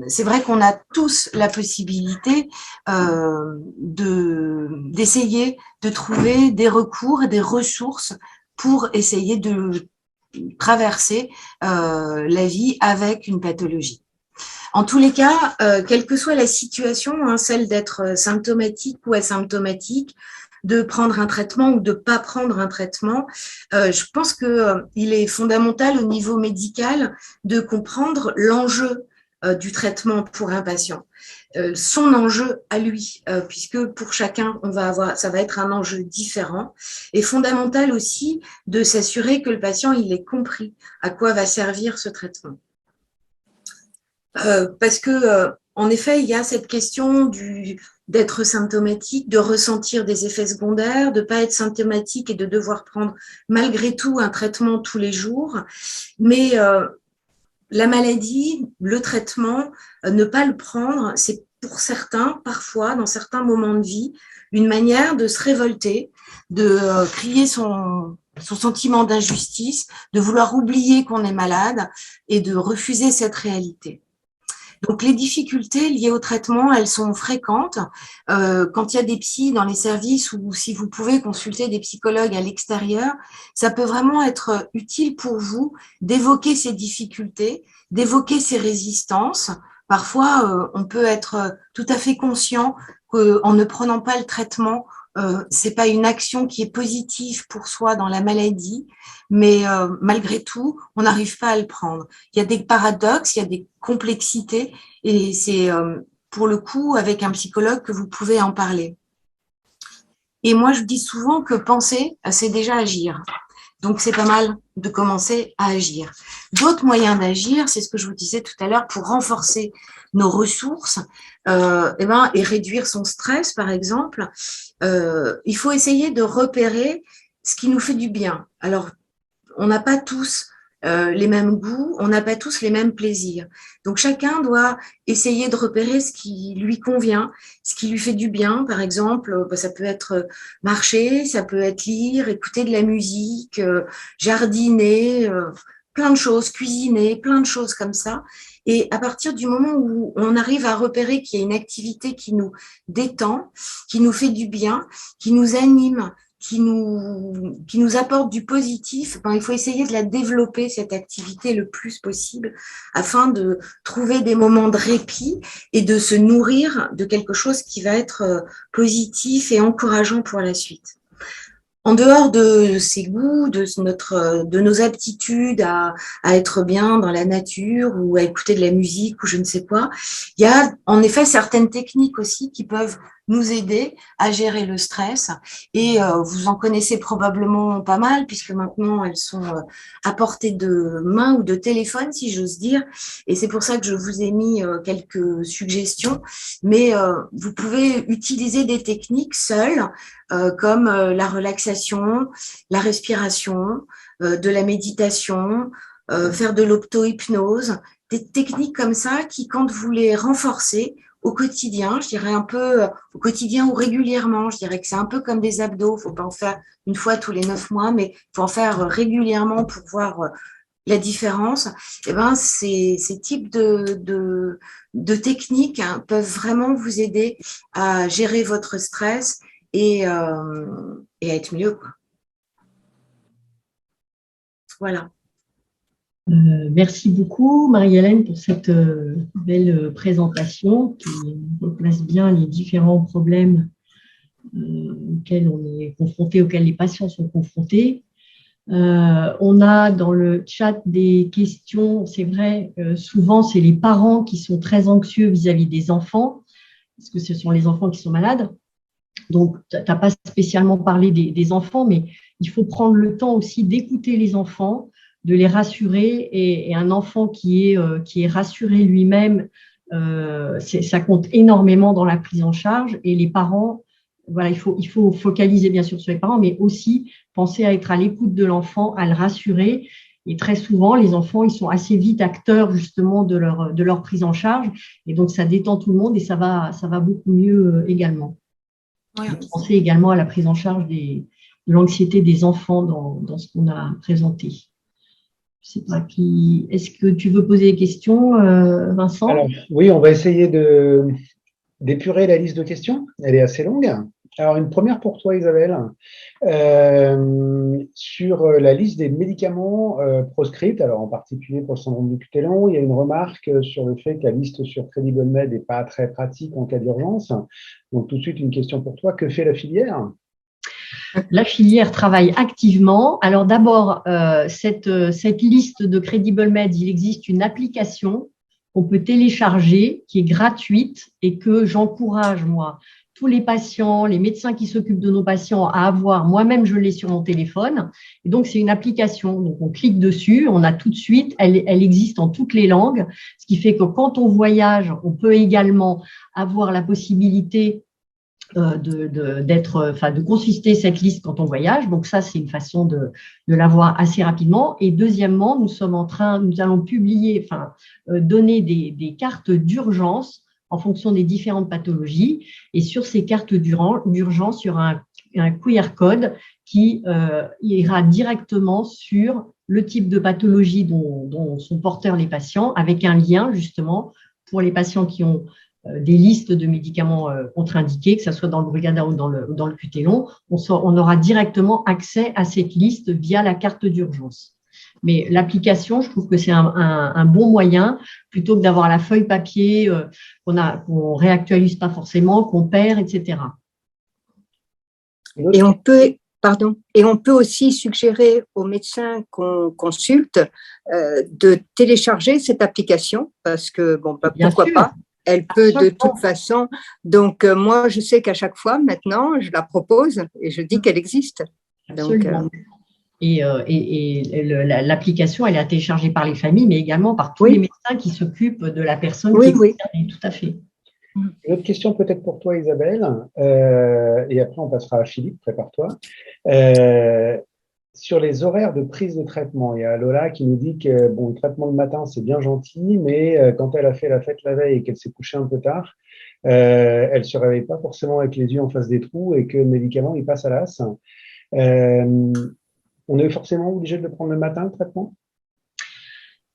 c'est vrai qu'on a tous la possibilité d'essayer de trouver des recours et des ressources pour essayer de traverser la vie avec une pathologie. En tous les cas, quelle que soit la situation, celle d'être symptomatique ou asymptomatique, de prendre un traitement ou de ne pas prendre un traitement, je pense qu'il est fondamental au niveau médical de comprendre l'enjeu du traitement pour un patient, son enjeu à lui, puisque pour chacun, ça va être un enjeu différent, et fondamental aussi de s'assurer que le patient il ait compris à quoi va servir ce traitement. Parce que, en effet, il y a cette question d'être symptomatique, de ressentir des effets secondaires, de ne pas être symptomatique et de devoir prendre malgré tout un traitement tous les jours. Mais la maladie, le traitement, ne pas le prendre, c'est pour certains, parfois, dans certains moments de vie, une manière de se révolter, de crier son sentiment d'injustice, de vouloir oublier qu'on est malade et de refuser cette réalité. Donc, les difficultés liées au traitement, elles sont fréquentes. Quand il y a des psys dans les services ou si vous pouvez consulter des psychologues à l'extérieur, ça peut vraiment être utile pour vous d'évoquer ces difficultés, d'évoquer ces résistances. Parfois, on peut être tout à fait conscient qu'en ne prenant pas le traitement, c'est pas une action qui est positive pour soi dans la maladie, mais malgré tout, on n'arrive pas à le prendre. Il y a des paradoxes, il y a des complexités, et c'est pour le coup avec un psychologue que vous pouvez en parler. Et moi, je dis souvent que penser, c'est déjà agir. Donc, c'est pas mal de commencer à agir. D'autres moyens d'agir, c'est ce que je vous disais tout à l'heure, pour renforcer nos ressources et réduire son stress, par exemple. Il faut essayer de repérer ce qui nous fait du bien. Alors, on n'a pas tous les mêmes goûts, on n'a pas tous les mêmes plaisirs. Donc, chacun doit essayer de repérer ce qui lui convient, ce qui lui fait du bien. Par exemple, ça peut être marcher, ça peut être lire, écouter de la musique, jardiner, plein de choses, cuisiner, plein de choses comme ça. Et à partir du moment où on arrive à repérer qu'il y a une activité qui nous détend, qui nous fait du bien, qui nous anime, qui nous apporte du positif, il faut essayer de la développer, cette activité, le plus possible, afin de trouver des moments de répit et de se nourrir de quelque chose qui va être positif et encourageant pour la suite. En dehors de ses goûts, de nos aptitudes à être bien dans la nature ou à écouter de la musique ou je ne sais quoi, il y a en effet certaines techniques aussi qui peuvent nous aider à gérer le stress et vous en connaissez probablement pas mal puisque maintenant elles sont à portée de main ou de téléphone si j'ose dire, et c'est pour ça que je vous ai mis quelques suggestions, mais vous pouvez utiliser des techniques seules comme la relaxation, la respiration, de la méditation, faire de l'auto-hypnose, des techniques comme ça qui, quand vous les renforcez au quotidien, je dirais un peu au quotidien ou régulièrement, je dirais que c'est un peu comme des abdos, il ne faut pas en faire une fois tous les 9 mois, mais il faut en faire régulièrement pour voir la différence. Et ben, ces types de techniques peuvent vraiment vous aider à gérer votre stress et à être mieux, quoi. Voilà. Merci beaucoup, Marie-Hélène, pour cette belle présentation qui replace bien les différents problèmes auxquels on est confronté, auxquels les patients sont confrontés. On a dans le chat des questions, c'est vrai, souvent c'est les parents qui sont très anxieux vis-à-vis des enfants, parce que ce sont les enfants qui sont malades. Donc, tu n'as pas spécialement parlé des enfants, mais il faut prendre le temps aussi d'écouter les enfants, de les rassurer. Et un enfant qui est rassuré lui-même ça compte énormément dans la prise en charge et les parents, voilà, il faut focaliser bien sûr sur les parents, mais aussi penser à être à l'écoute de l'enfant, à le rassurer. Et très souvent, les enfants, ils sont assez vite acteurs justement de leur prise en charge. Et donc, ça détend tout le monde et ça va beaucoup mieux également. Oui. Penser également à la prise en charge de l'anxiété des enfants dans ce qu'on a présenté. Je sais pas qui. Est-ce que tu veux poser des questions, Vincent? Alors, oui, on va essayer d'épurer la liste de questions. Elle est assez longue. Alors, une première pour toi, Isabelle. Sur la liste des médicaments proscrits, alors en particulier pour le syndrome du Cutélan, il y a une remarque sur le fait que la liste sur CredibleMed n'est pas très pratique en cas d'urgence. Donc, tout de suite, une question pour toi. Que fait la filière? La filière travaille activement. Alors d'abord, cette liste de CredibleMed, il existe une application qu'on peut télécharger, qui est gratuite et que j'encourage, moi, tous les patients, les médecins qui s'occupent de nos patients à avoir. Moi-même, je l'ai sur mon téléphone. Et donc, c'est une application. Donc, on clique dessus, on a tout de suite, elle existe en toutes les langues, ce qui fait que quand on voyage, on peut également avoir la possibilité de consulter cette liste quand on voyage. Donc ça, c'est une façon de l'avoir assez rapidement. Et deuxièmement, nous allons publier, donner des cartes d'urgence en fonction des différentes pathologies. Et sur ces cartes d'urgence, il y aura un QR code qui ira directement sur le type de pathologie dont sont porteurs les patients, avec un lien justement pour les patients qui ont des listes de médicaments contre-indiqués, que ce soit dans le Brugada ou dans le Cutélan, on aura directement accès à cette liste via la carte d'urgence. Mais l'application, je trouve que c'est un bon moyen, plutôt que d'avoir la feuille papier qu'on réactualise pas forcément, qu'on perd, etc. Et on peut aussi suggérer aux médecins qu'on consulte de télécharger cette application, parce que, pourquoi pas, elle peut de toute façon. Donc, moi, je sais qu'à chaque fois, maintenant, je la propose et je dis qu'elle existe. Absolument. Donc, l'application, elle est téléchargée par les familles, mais également par tous les médecins qui s'occupent de la personne qui est concernée. Tout à fait. Une autre question peut-être pour toi, Isabelle, et après on passera à Philippe, prépare-toi. Sur les horaires de prise de traitement, il y a Lola qui nous dit que le traitement le matin, c'est bien gentil, mais quand elle a fait la fête la veille et qu'elle s'est couchée un peu tard, elle ne se réveille pas forcément avec les yeux en face des trous et que le médicament, il passe à l'as. On est forcément obligé de le prendre le matin, le traitement?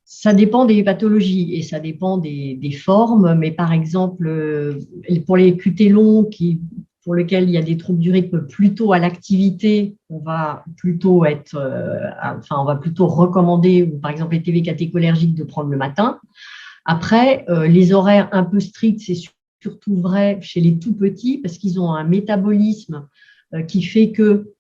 Ça dépend des pathologies et ça dépend des formes, mais par exemple, pour les Cutélan pour lesquels il y a des troubles du rythme plutôt à l'activité, on va plutôt recommander, ou par exemple les TB catécholergiques, de prendre le matin. Après, les horaires un peu stricts, c'est surtout vrai chez les tout petits parce qu'ils ont un métabolisme qui fait que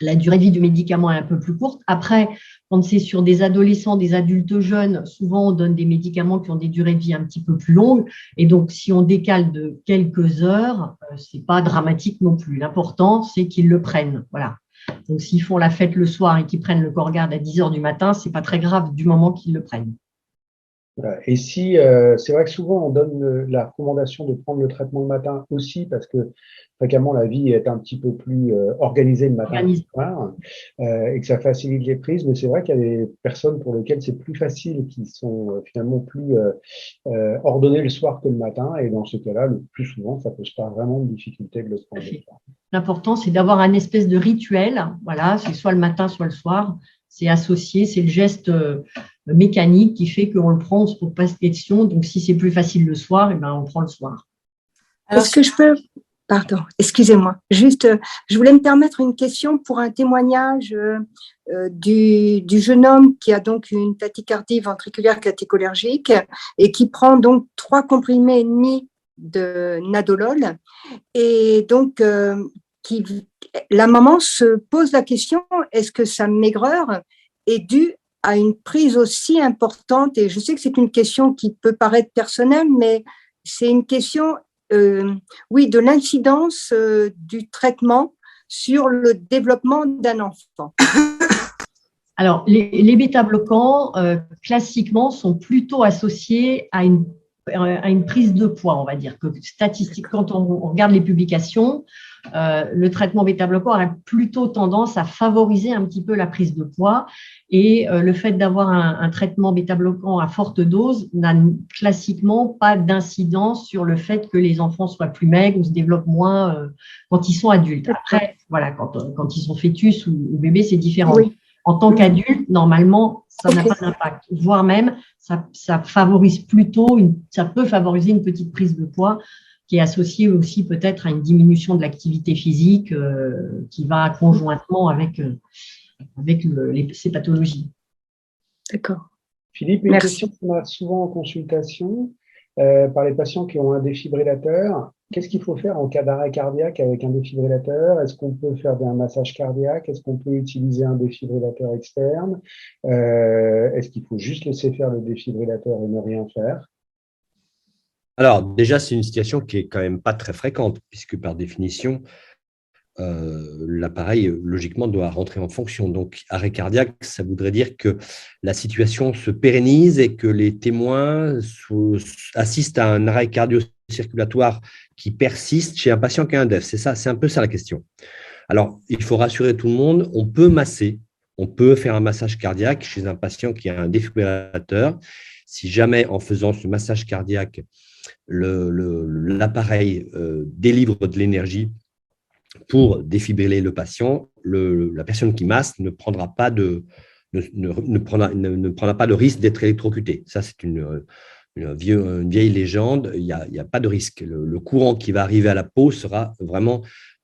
la durée de vie du médicament est un peu plus courte. Après, quand c'est sur des adolescents, des adultes jeunes, souvent on donne des médicaments qui ont des durées de vie un petit peu plus longues. Et donc, si on décale de quelques heures, ce n'est pas dramatique non plus. L'important, c'est qu'ils le prennent. Voilà. Donc, s'ils font la fête le soir et qu'ils prennent le Corgarde à 10 heures du matin, ce n'est pas très grave du moment qu'ils le prennent. Et si, c'est vrai que souvent on donne la recommandation de prendre le traitement le matin aussi parce que fréquemment la vie est un petit peu plus organisée le matin et que ça facilite les prises, mais c'est vrai qu'il y a des personnes pour lesquelles c'est plus facile, qui sont finalement plus ordonnées le soir que le matin, et dans ce cas-là, le plus souvent, ça pose pas vraiment de difficulté de le prendre le soir. L'important, c'est d'avoir un espèce de rituel, voilà, c'est soit le matin, soit le soir, c'est associé, c'est le geste mécanique qui fait qu'on le prend, on ne se pose pas de questions. Donc, si c'est plus facile le soir, on le prend le soir. Est-ce que je peux… Pardon, excusez-moi. Juste, je voulais me permettre une question pour un témoignage du jeune homme qui a donc une tachycardie ventriculaire catécholergique et qui prend donc 3 comprimés et demi de Nadolol. Et donc, la maman se pose la question, est-ce que sa maigreur est due à une prise aussi importante? Et je sais que c'est une question qui peut paraître personnelle, mais c'est une question, de l'incidence du traitement sur le développement d'un enfant. Alors, les bêta-bloquants, classiquement, sont plutôt associés à une à une prise de poids, on va dire, que statistique, quand on regarde les publications, le traitement bêta-bloquant a plutôt tendance à favoriser un petit peu la prise de poids et le fait d'avoir un traitement bêta-bloquant à forte dose n'a classiquement pas d'incidence sur le fait que les enfants soient plus maigres ou se développent moins quand ils sont adultes. Après, voilà, quand ils sont fœtus ou bébés, c'est différent. Oui. En tant qu'adulte, normalement, ça n'a pas d'impact, voire même, ça favorise plutôt, ça peut favoriser une petite prise de poids qui est associée aussi peut-être à une diminution de l'activité physique qui va conjointement avec ces pathologies. D'accord. Philippe, une question qu'on a souvent en consultation par les patients qui ont un défibrillateur. Qu'est-ce qu'il faut faire en cas d'arrêt cardiaque avec un défibrillateur? Est-ce qu'on peut faire un massage cardiaque? Est-ce qu'on peut utiliser un défibrillateur externe? Est-ce qu'il faut juste laisser faire le défibrillateur et ne rien faire? Alors, déjà, c'est une situation qui est quand même pas très fréquente, puisque par définition, l'appareil, logiquement, doit rentrer en fonction. Donc, arrêt cardiaque, ça voudrait dire que la situation se pérennise et que les témoins assistent à un arrêt cardio-circulatoire qui persiste chez un patient qui a un DEF. C'est un peu ça la question. Alors, il faut rassurer tout le monde, on peut masser, on peut faire un massage cardiaque chez un patient qui a un défibrillateur. Si jamais, en faisant ce massage cardiaque, l'appareil délivre de l'énergie pour défibriller le patient, la personne qui masse ne prendra pas de risque d'être électrocutée. Ça, c'est une vieille légende. Il n'y a pas de risque. Le courant qui va arriver à la peau sera vraiment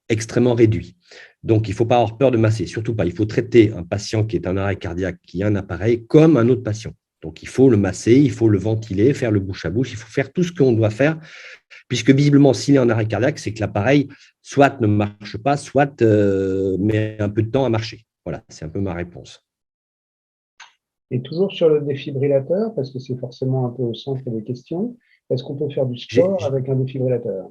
extrêmement réduit. Donc, il ne faut pas avoir peur de masser, surtout pas. Il faut traiter un patient qui est en arrêt cardiaque, qui a un appareil, comme un autre patient. Donc, il faut le masser, il faut le ventiler, faire le bouche à bouche, il faut faire tout ce qu'on doit faire, puisque visiblement, s'il est en arrêt cardiaque, c'est que l'appareil soit ne marche pas, soit met un peu de temps à marcher. Voilà, c'est un peu ma réponse. Et toujours sur le défibrillateur, parce que c'est forcément un peu au centre des questions, est-ce qu'on peut faire du sport avec un défibrillateur?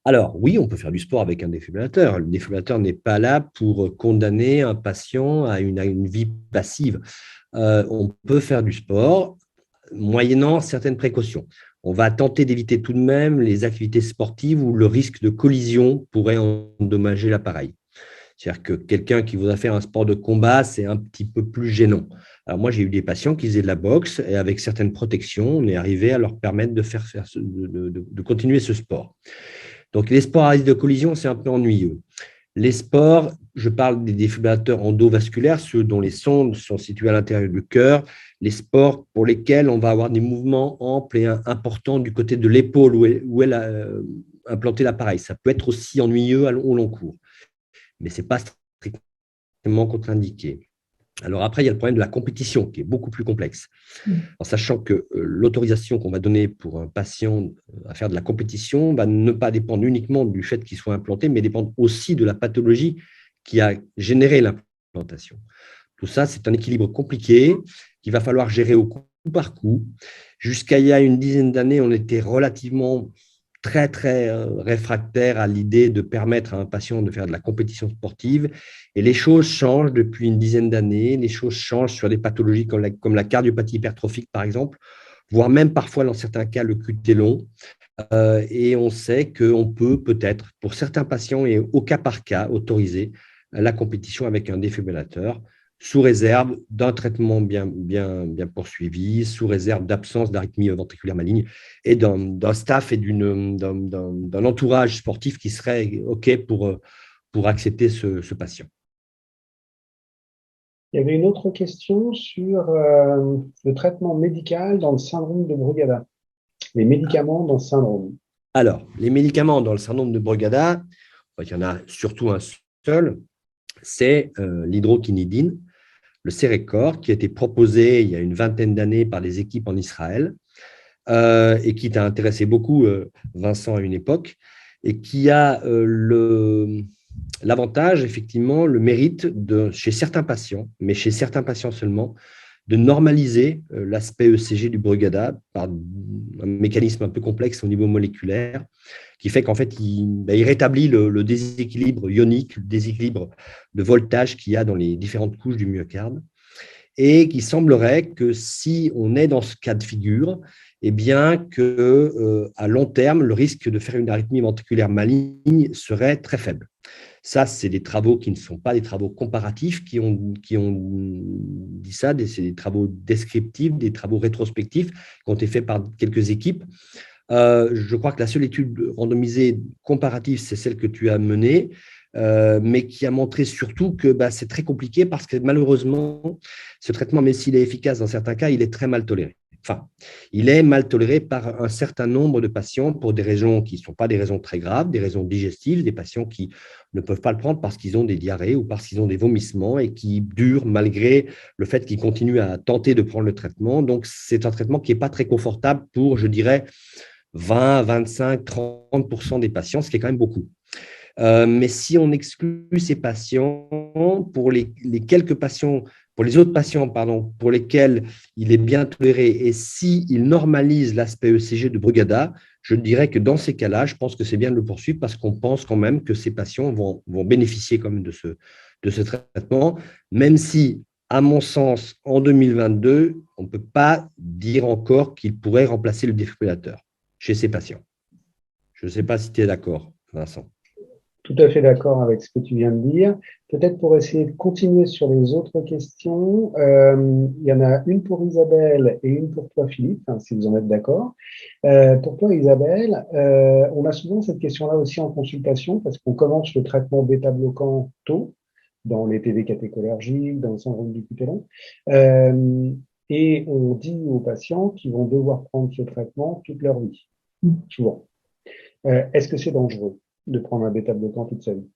Alors, oui, on peut faire du sport avec un défibrillateur. Le défibrillateur n'est pas là pour condamner un patient à une vie passive. On peut faire du sport moyennant certaines précautions. On va tenter d'éviter tout de même les activités sportives où le risque de collision pourrait endommager l'appareil. C'est-à-dire que quelqu'un qui voudrait faire un sport de combat, c'est un petit peu plus gênant. Alors moi, j'ai eu des patients qui faisaient de la boxe et avec certaines protections, on est arrivé à leur permettre de continuer ce sport. Donc, les sports à risque de collision, c'est un peu ennuyeux. Les sports, je parle des défibrillateurs endovasculaires, ceux dont les sondes sont situées à l'intérieur du cœur, les sports pour lesquels on va avoir des mouvements amples et importants du côté de l'épaule où elle a implanté l'appareil. Ça peut être aussi ennuyeux au long cours, mais ce n'est pas strictement contre-indiqué. Alors après, il y a le problème de la compétition qui est beaucoup plus complexe. En sachant que l'autorisation qu'on va donner pour un patient à faire de la compétition va ne pas dépendre uniquement du fait qu'il soit implanté, mais dépendre aussi de la pathologie qui a généré l'implantation. Tout ça, c'est un équilibre compliqué qu'il va falloir gérer au coup par coup. Jusqu'à il y a une dizaine d'années, on était relativement très, très réfractaire à l'idée de permettre à un patient de faire de la compétition sportive. Et les choses changent depuis une dizaine d'années. Les choses changent sur des pathologies comme la cardiopathie hypertrophique, par exemple, voire même parfois, dans certains cas, le QT long. Et on sait qu'on peut peut-être, pour certains patients et au cas par cas, autoriser la compétition avec un défibrillateur, sous réserve d'un traitement bien poursuivi, sous réserve d'absence d'arythmie ventriculaire maligne et d'un staff et d'un entourage sportif qui serait OK pour accepter ce patient. Il y avait une autre question sur le traitement médical dans le syndrome de Brugada, les médicaments dans ce syndrome. Alors, les médicaments dans le syndrome de Brugada, il y en a surtout un seul, c'est l'hydroquinidine, le Sérécor, qui a été proposé il y a une vingtaine d'années par des équipes en Israël et qui t'a intéressé beaucoup, Vincent, à une époque, et qui a l'avantage, effectivement, le mérite, chez certains patients, mais chez certains patients seulement, de normaliser l'aspect ECG du Brugada par un mécanisme un peu complexe au niveau moléculaire, qui fait qu'en fait, il rétablit le déséquilibre ionique, le déséquilibre de voltage qu'il y a dans les différentes couches du myocarde. et qu'il semblerait que si on est dans ce cas de figure, eh bien qu'à long terme, le risque de faire une arythmie ventriculaire maligne serait très faible. Ça, c'est des travaux qui ne sont pas des travaux comparatifs qui ont dit ça, c'est des travaux descriptifs, des travaux rétrospectifs qui ont été faits par quelques équipes. Je crois que la seule étude randomisée comparative, c'est celle que tu as menée, mais qui a montré surtout que c'est très compliqué parce que malheureusement, ce traitement, même s'il est efficace dans certains cas, il est très mal toléré. Enfin, il est mal toléré par un certain nombre de patients pour des raisons qui ne sont pas des raisons très graves, des raisons digestives, des patients qui ne peuvent pas le prendre parce qu'ils ont des diarrhées ou parce qu'ils ont des vomissements et qui durent malgré le fait qu'ils continuent à tenter de prendre le traitement. Donc, c'est un traitement qui n'est pas très confortable pour, je dirais, 20, 25, 30% des patients, ce qui est quand même beaucoup. Mais si on exclut ces patients, pour les quelques patients, pour les autres patients, pour lesquels il est bien toléré, et s'il normalise l'aspect ECG de Brugada, je dirais que dans ces cas-là, je pense que c'est bien de le poursuivre parce qu'on pense quand même que ces patients vont bénéficier quand même de ce traitement, même si, à mon sens, en 2022, on ne peut pas dire encore qu'il pourrait remplacer le défibrillateur chez ces patients. Je ne sais pas si tu es d'accord, Vincent. Tout à fait d'accord avec ce que tu viens de dire. Peut-être pour essayer de continuer sur les autres questions, il y en a une pour Isabelle et une pour toi, Philippe, si vous en êtes d'accord. Pour toi, Isabelle, on a souvent cette question-là aussi en consultation parce qu'on commence le traitement bêta-bloquant tôt, dans les TD catécholergiques, dans le syndrome du Cutéron. Et on dit aux patients qu'ils vont devoir prendre ce traitement toute leur vie, souvent. Est-ce que c'est dangereux de prendre un bêta-bloquant toute sa vie?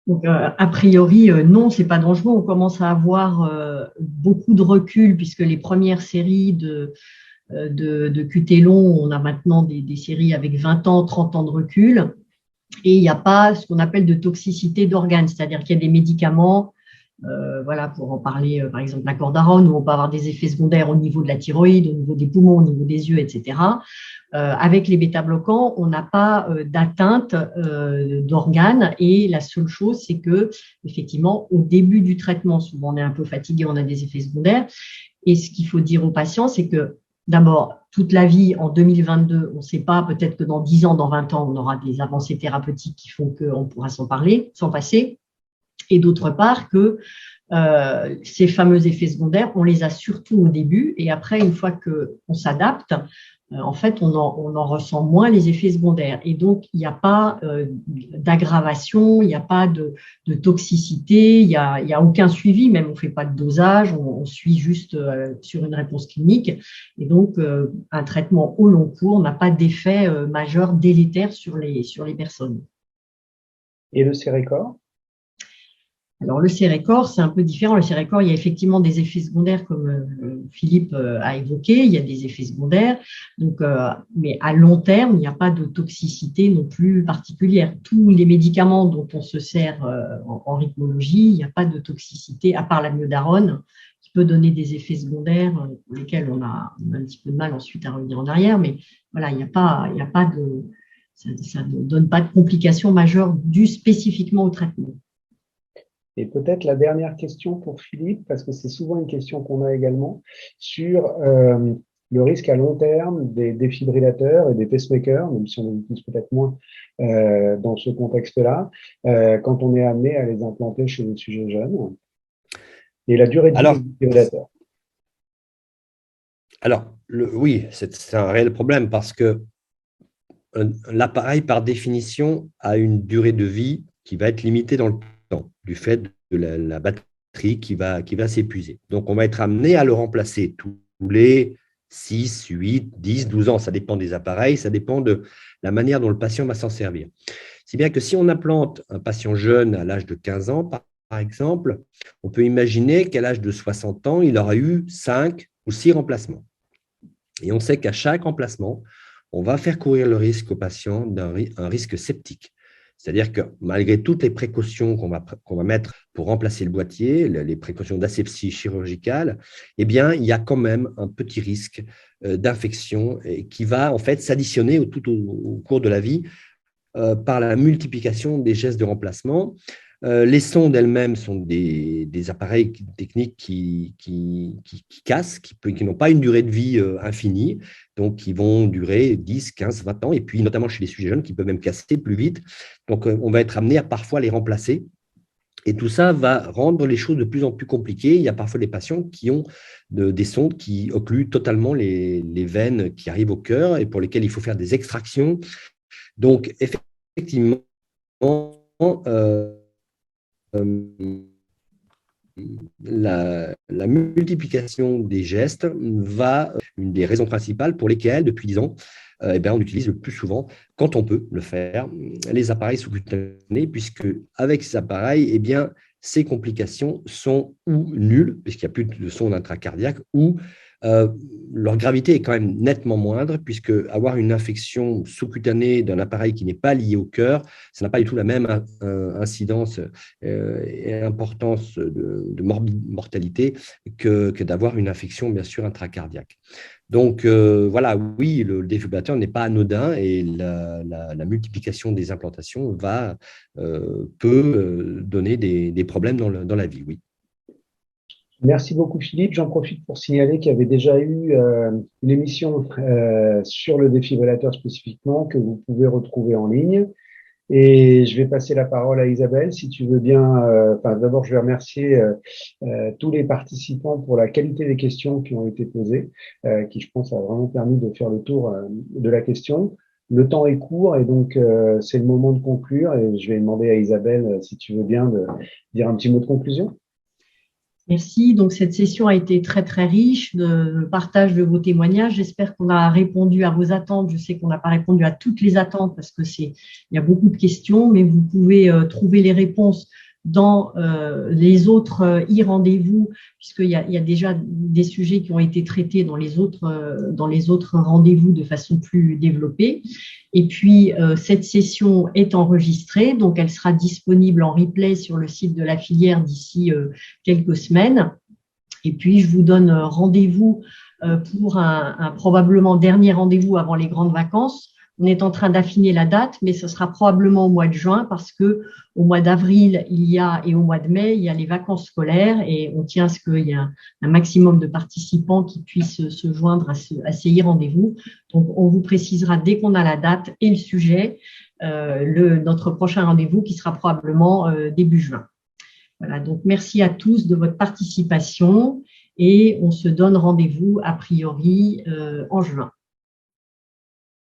Donc, a priori, non, c'est pas dangereux. On commence à avoir beaucoup de recul puisque les premières séries de QT long, on a maintenant des séries avec 20 ans, 30 ans de recul. Et il n'y a pas ce qu'on appelle de toxicité d'organes, c'est-à-dire qu'il y a des médicaments, voilà, pour en parler, par exemple la cordarone, où on peut avoir des effets secondaires au niveau de la thyroïde, au niveau des poumons, au niveau des yeux, etc. Avec les bêta-bloquants, on n'a pas d'atteinte d'organes et la seule chose, c'est que effectivement, au début du traitement, souvent on est un peu fatigué, on a des effets secondaires. Et ce qu'il faut dire aux patients, c'est que d'abord, toute la vie, en 2022, on ne sait pas, peut-être que dans 10 ans, dans 20 ans, on aura des avancées thérapeutiques qui font qu'on pourra s'en passer. Et d'autre part, que ces fameux effets secondaires, on les a surtout au début. Et après, une fois qu'on s'adapte, en fait, on en ressent moins les effets secondaires. Et donc, il n'y a pas d'aggravation, il n'y a pas de toxicité, il n'y a aucun suivi, même on ne fait pas de dosage, on suit juste sur une réponse clinique. Et donc, un traitement au long cours n'a pas d'effet majeur délétère sur les personnes. Et le Sérécor? Alors, le Sérécor, c'est un peu différent. Le Sérécor, il y a effectivement des effets secondaires, comme Philippe a évoqué. Il y a des effets secondaires. Donc, mais à long terme, il n'y a pas de toxicité non plus particulière. Tous les médicaments dont on se sert en rythmologie, il n'y a pas de toxicité, à part la myodarone, qui peut donner des effets secondaires pour lesquels on a un petit peu de mal ensuite à revenir en arrière. Mais voilà, il n'y a pas de… Ça ne donne pas de complications majeures dues spécifiquement au traitement. Et peut-être la dernière question pour Philippe, parce que c'est souvent une question qu'on a également, sur le risque à long terme des défibrillateurs et des pacemakers, même si on les utilise peut-être moins dans ce contexte-là, quand on est amené à les implanter chez les sujets jeunes. Et la durée de vie des défibrillateurs. Alors, oui, c'est un réel problème parce que l'appareil, par définition, a une durée de vie qui va être limitée dans le temps, du fait de la batterie qui va s'épuiser. Donc, on va être amené à le remplacer tous les 6, 8, 10, 12 ans. Ça dépend des appareils, ça dépend de la manière dont le patient va s'en servir. Si bien que si on implante un patient jeune à l'âge de 15 ans, par exemple, on peut imaginer qu'à l'âge de 60 ans, il aura eu 5 ou 6 remplacements. Et on sait qu'à chaque remplacement, on va faire courir le risque au patient d'un risque septique. C'est-à-dire que malgré toutes les précautions qu'on va mettre pour remplacer le boîtier, les précautions d'asepsie chirurgicale, eh bien, il y a quand même un petit risque d'infection qui va en fait s'additionner tout au cours de la vie par la multiplication des gestes de remplacement. Les sondes elles-mêmes sont des appareils techniques qui cassent, qui n'ont pas une durée de vie infinie, donc qui vont durer 10, 15, 20 ans, et puis notamment chez les sujets jeunes qui peuvent même casser plus vite. Donc, on va être amené à parfois les remplacer. Et tout ça va rendre les choses de plus en plus compliquées. Il y a parfois des patients qui ont des sondes qui occluent totalement les veines qui arrivent au cœur et pour lesquelles il faut faire des extractions. Donc, effectivement, la multiplication des gestes une des raisons principales pour lesquelles, depuis 10 ans, on utilise le plus souvent, quand on peut le faire, les appareils sous-cutanés, puisque avec ces appareils, ces complications sont ou nulles, puisqu'il n'y a plus de sonde intracardiaque, ou leur gravité est quand même nettement moindre, puisque avoir une infection sous-cutanée d'un appareil qui n'est pas lié au cœur, ça n'a pas du tout la même incidence et importance de mortalité que d'avoir une infection, bien sûr, intracardiaque. Donc, voilà, oui, le défibrillateur n'est pas anodin et la multiplication des implantations peut donner des problèmes dans la vie, oui. Merci beaucoup Philippe. J'en profite pour signaler qu'il y avait déjà eu une émission sur le défibrillateur spécifiquement que vous pouvez retrouver en ligne. Et je vais passer la parole à Isabelle, si tu veux bien. D'abord, je vais remercier tous les participants pour la qualité des questions qui ont été posées, qui, je pense, a vraiment permis de faire le tour de la question. Le temps est court et donc c'est le moment de conclure. Et je vais demander à Isabelle, si tu veux bien, de dire un petit mot de conclusion. Merci. Donc, cette session a été très, très riche de partage de vos témoignages. J'espère qu'on a répondu à vos attentes. Je sais qu'on n'a pas répondu à toutes les attentes parce il y a beaucoup de questions, mais vous pouvez trouver les réponses dans les autres e-rendez-vous, puisqu'il y a déjà des sujets qui ont été traités dans les autres rendez-vous de façon plus développée. Et puis, cette session est enregistrée, donc elle sera disponible en replay sur le site de la filière d'ici quelques semaines. Et puis, je vous donne rendez-vous pour un probablement dernier rendez-vous avant les grandes vacances. On est en train d'affiner la date, mais ce sera probablement au mois de juin parce que au mois d'avril, et au mois de mai, il y a les vacances scolaires et on tient à ce qu'il y ait un maximum de participants qui puissent se joindre à ces rendez-vous. Donc, on vous précisera dès qu'on a la date et le sujet, notre prochain rendez-vous qui sera probablement début juin. Voilà, donc merci à tous de votre participation et on se donne rendez-vous a priori en juin.